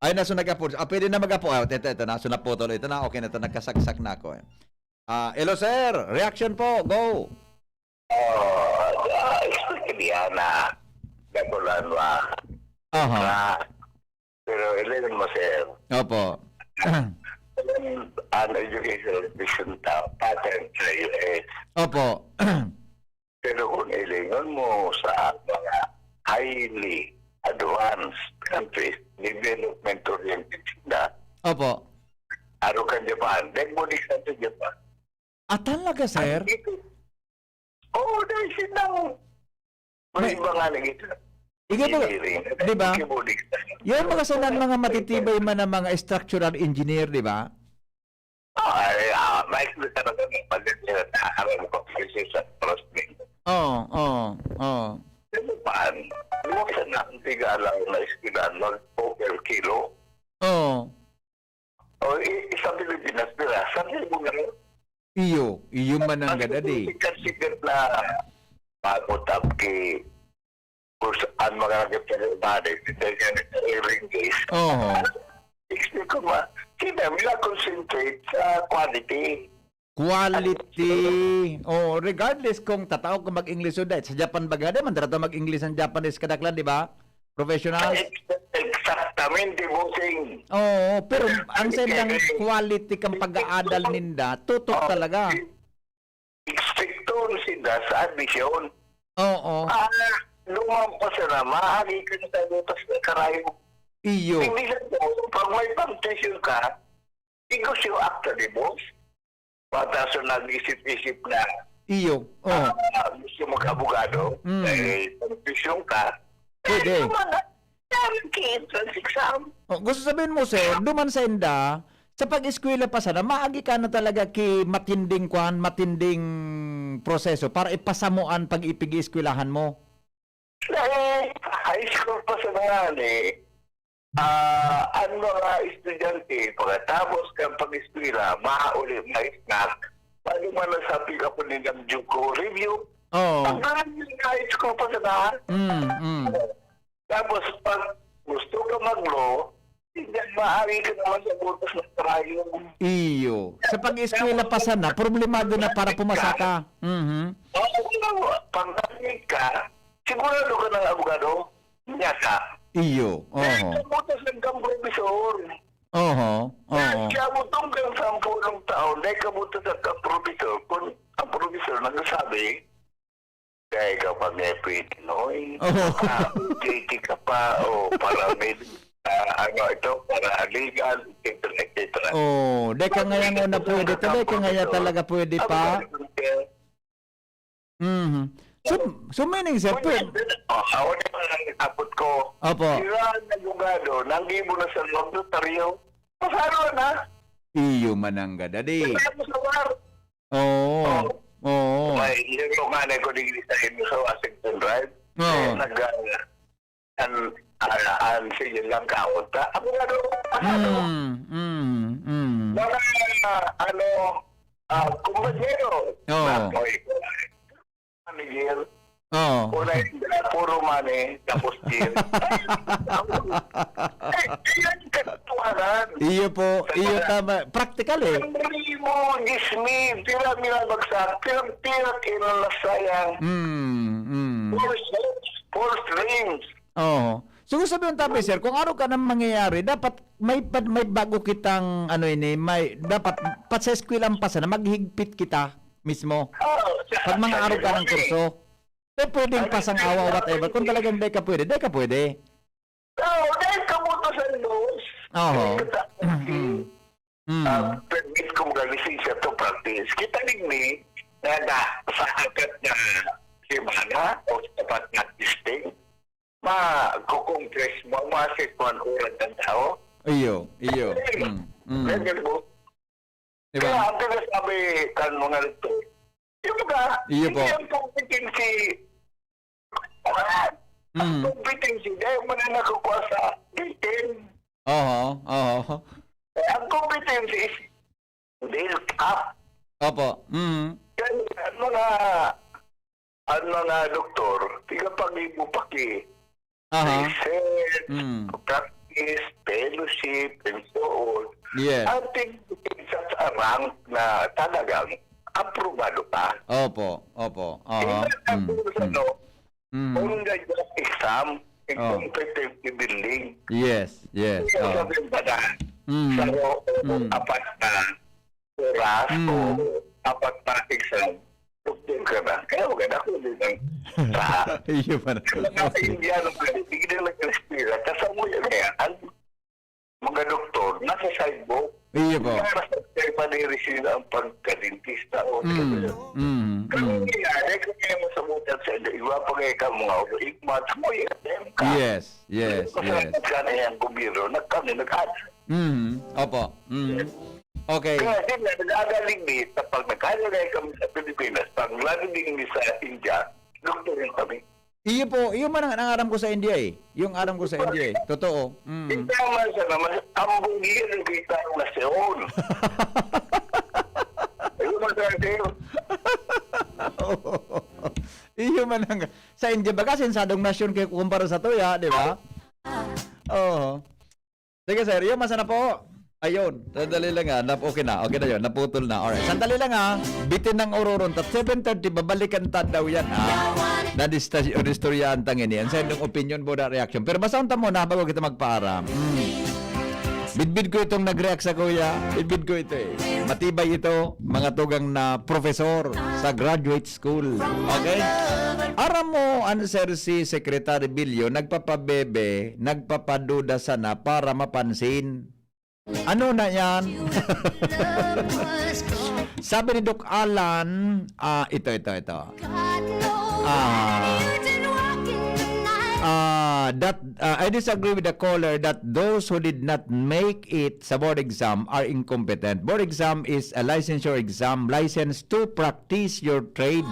Ay, naso nag-apo. Pwede na mag-apo. Ito, naso na po tuloy. Ito na, okay na ito. Nagkasaksak na ako. Hello, sir. Reaction po. Go. Diana, Gagulan ba? Pero ilan mo, sir? Opo. An educational vision pattern sa US. Opo. Pero kung ilingon mo sa mga highly advanced countries, development-oriented sila, Opo. ano ka Japan? Nagmunik sa Japan. Talaga, sir? Oo, dahil silang may mga nagito. Di ba? Yung mga sanan mga matitibay man ng mga structural engineer, di ba? May talaga ng pagdating na alam ko sa trustment. Oo. Ano pa? Lumasan na ang tigalaw na iskilan ng per kilo. Oo. O isang Pilipinas nila, sabi mo nga rin. Iyo man ang gadadi. Consider na pagutap kay ang mga nagpapalibari dahil yan ang ringgis. Oo. Expect ko ba, sila mila concentrate sa quality. Regardless kung tatawag ko mag-English o dahil sa Japan bagada, mandara mag-English ang Japanese kadaklan, di ba? Professionals. Exactamente, bossing. Pero ang sayang quality kang pag-aadal ninda, tutok talaga. Expecton sila sa admission. Oo. Lumampas na, maaari ka na butas na karayo. Iyo. Hindi lang po, pag may pang-session ka, ikaw siya actually, boss. Pataso nag-isip-isip na Iyo. gusto mag-abogado, dahil pang-session ka, Pwede. entrance exam. Gusto sabihin mo, sir, duman sa inda, sa pag-eskwela pa sana, maagi ka na talaga ki matinding proseso para ipasamuan pag ipig-eskwelahan mo. High school pa sa mga ang mga estudyante, pagkatapos kang pag-eskwela, maauli, ma-snack, paano man nasabi ka po nilang Juco review, ang high school pa sa mga. Tapos pag gusto ka mag-law, hindi maaari ka naman sa butas ng trayo. Iyo. Sa pag-eskwela pa sana, problemado na para pumasa ka. Pag narinig ka, sigurado ka ng abogado, niya ka. Iyo. Sa butas ng profesor. Kaya mo itong kang 10 taon, dahil ka butas ng profesor, kung ang profesor nagsasabi, dahil ka pag pwede, JT ka pa, o para may para legal, etc. Deka ngayon na pwede to, deka ngayon talaga pwede pa. So meaning, sir, pwede. Ako naman ang itapot ko. Opo. Sira na lugado, nanggibo na sa loob notaryo, pasaro na. Iyo man ang gadadi. Pasaro sa war. May yung manay ko digli sa inyo sa Washington Drive. Sige lang kaunta. Ako nga doon, pasaro. Mga, kumbanyero. Manager. Una yung puro money, tapos deal. Yan katuwanan. Iyo po, iyo tama. Practical eh. Hindi mo, gismi, tira minabagsak, tira kinalasayang. Four streams. So sabihin tabi, sir, kung ano ka nang mangyayari, dapat may bago kitang dapat sa eskwelang pa sana maghigpit kita mismo. Pag mga araw ka ng kurso. Pwedeng pasang awa, whatever. Kung talagang di ka pwede. Dahil kamutosan dos. Permit ko mga lisensya to practice. Kita nigni na sa agad na simana o tapat na testing, kukongres mo, masikuan urat ng tao. Iyo. Ganyan mo. Kaya ang tinasabi kan mga ito, yung mga, iyo po. hindi ang competency Mm. Competency, dahil mo na nakukuha sa grade 10. Oo. Ang competency is built up. Opo. Mm. Yan, ang mga doktor, tigapag-ibupaki. Aha. Research, Mm. practice, fellowship, and so on. Yes. Ang tingin sa rank na talagang aprobado ka. Opo. Aha. On the job exam, in Oh. competency building. Yes. Kaya sabihin pa na, Mm. sa apat na oras o apat na exam, doktor ka na. Kaya maganda ko din ang sa Iyo pa na. mga Indiano ka, hindi nila nag-respira. Kasama yan kaya, ang mga doktor, nasa sidebook. Iyo po. Kaya panirisin ang pagkadentista o Kaya nangyayari, kaya mo sa mutan sa iba pa kaya ka mga igmat mo yung ka. Yes. Kasama ka na yung gobyerno, nag-ads. Opo. Okay. Kaya din na nag-agaling ni pag nagkakalay kami sa Pilipinas, pag lalo din sa India, doktor rin kami. Iyo po, iyo man ang aram ko sa India eh. Yung aram ko sa India eh. Totoo. Hindi naman sa naman, ang bugir ng kita ng nasyon. Ayun man sa nasyon. Iyo man ang sa India ba kasi sadong nasyon kay kumpara sa tuya, di ba? Oo. Sige sir, iyo masana po. Ayun, sandali lang okay na yun, naputol na. Alright, sandali lang bitin ng ororon, 7:30, babalikan ta daw yan na istoryahan tangin yan, sa inyong opinion mo na reaction. Pero basta unta mo na bago kita magpaaram. Bidbid ko itong nag-react sa kuya, bidbid ko ito eh. Matibay ito, mga tugang na profesor sa graduate school. Okay? Aram mo, answer si Secretary Bilyo, nagpapabebe, nagpapaduda sana para mapansin. Ano na yan? Sabi ni Doc Alan, ito. I disagree with the caller that those who did not make it sa board exam are incompetent. Board exam is a licensure exam, licensed to practice your trade.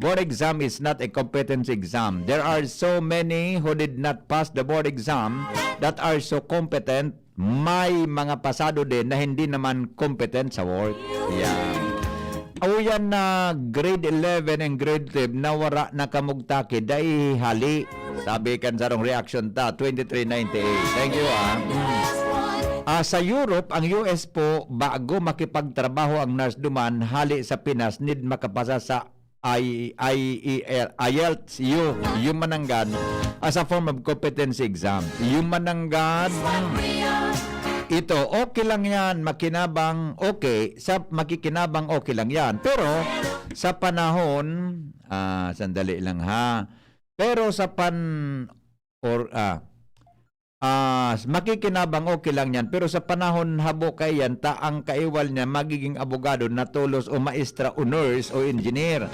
Board exam is not a competency exam. There are so many who did not pass the board exam that are so competent. May mga pasado din na hindi naman competent sa work. Yan. Ayan na grade 11 and grade 12 na wara na kamugtaki dahil hali. Sabi kan sarong reaction ta 2398. Thank you sa Europe, ang US po bago makipagtrabaho ang nurse duman hali sa Pinas need makapasa sa IELTS yung mananggan as a form of competency exam. Yung mananggan ito, okay lang yan, makinabang okay, sa makikinabang okay lang yan. Pero sa panahon, sandali lang ha. Pero sa makikinabang okay lang yan. Pero sa panahon habo kay yan, taang kaiwal niya magiging abogado na tulos o maestra o nurse o engineer.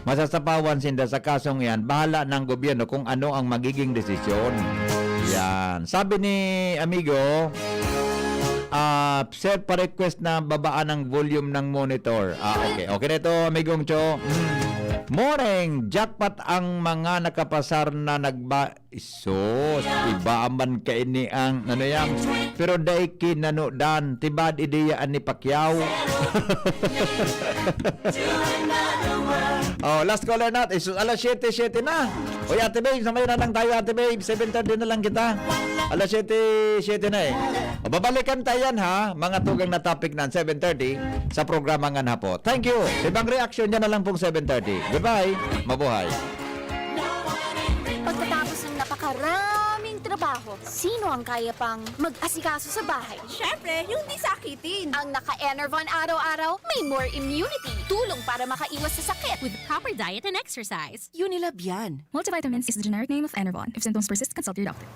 Masasapawan sinda sa kasong yan, bahala ng gobyerno kung ano ang magiging desisyon. Yan. Sabi ni amigo, sir, pa-request na babaan ang volume ng monitor. Okay. Okay na ito, amigong Cho. Morning! Jackpot ang mga nakapasar na Isos, iba man kaini ang ano yan. Pero dahil kinanodan, tibad ideyaan ni Pacquiao. Last caller natin. Alas 7 na. O Ate Babe, samayo na lang tayo Ate Babe. 7:30 na lang kita. Alas 7 na eh. Babalikan tayo yan ha, mga tugang na topic na 7:30 sa programa nga na po. Thank you. Ibang reaction niya na lang pong 7:30. Goodbye. Mabuhay. Pagkatapos ng napakaraming trabaho, sino ang kaya pang mag-asikaso sa bahay? Syempre, yung di sakitin. Ang naka-Enervon araw-araw, may more immunity. Tulong para makaiwas sa sakit. With proper diet and exercise. Unilab yan. Multivitamins is the generic name of Enervon. If symptoms persist, consult your doctor.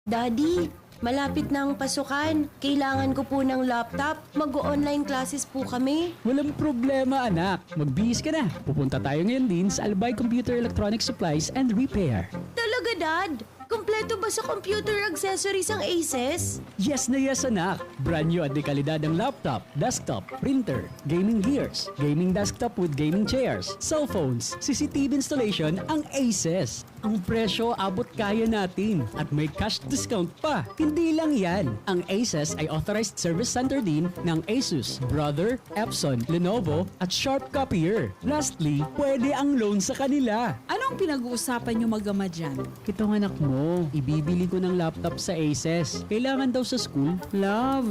Daddy, malapit na ang pasukan. Kailangan ko po ng laptop. Mag-online classes po kami. Walang problema, anak. Magbihis ka na. Pupunta tayo ngayon din sa Albay Computer Electronic Supplies and Repair. Talaga, Dad? Kompleto ba sa computer accessories ang Aces? Yes na yes, anak. Brand new at dekalidad ang laptop, desktop, printer, gaming gears, gaming desktop with gaming chairs, cellphones, CCTV installation ang Aces. Ang presyo abot kaya natin at may cash discount pa. Hindi lang yan. Ang Aces ay authorized service center din ng Asus, Brother, Epson, Lenovo at Sharp Copier. Lastly, pwede ang loan sa kanila. Anong pinag-uusapan nyo mag-ama dyan? Itong anak mo, ibibili ko ng laptop sa Aces. Kailangan daw sa school. Love,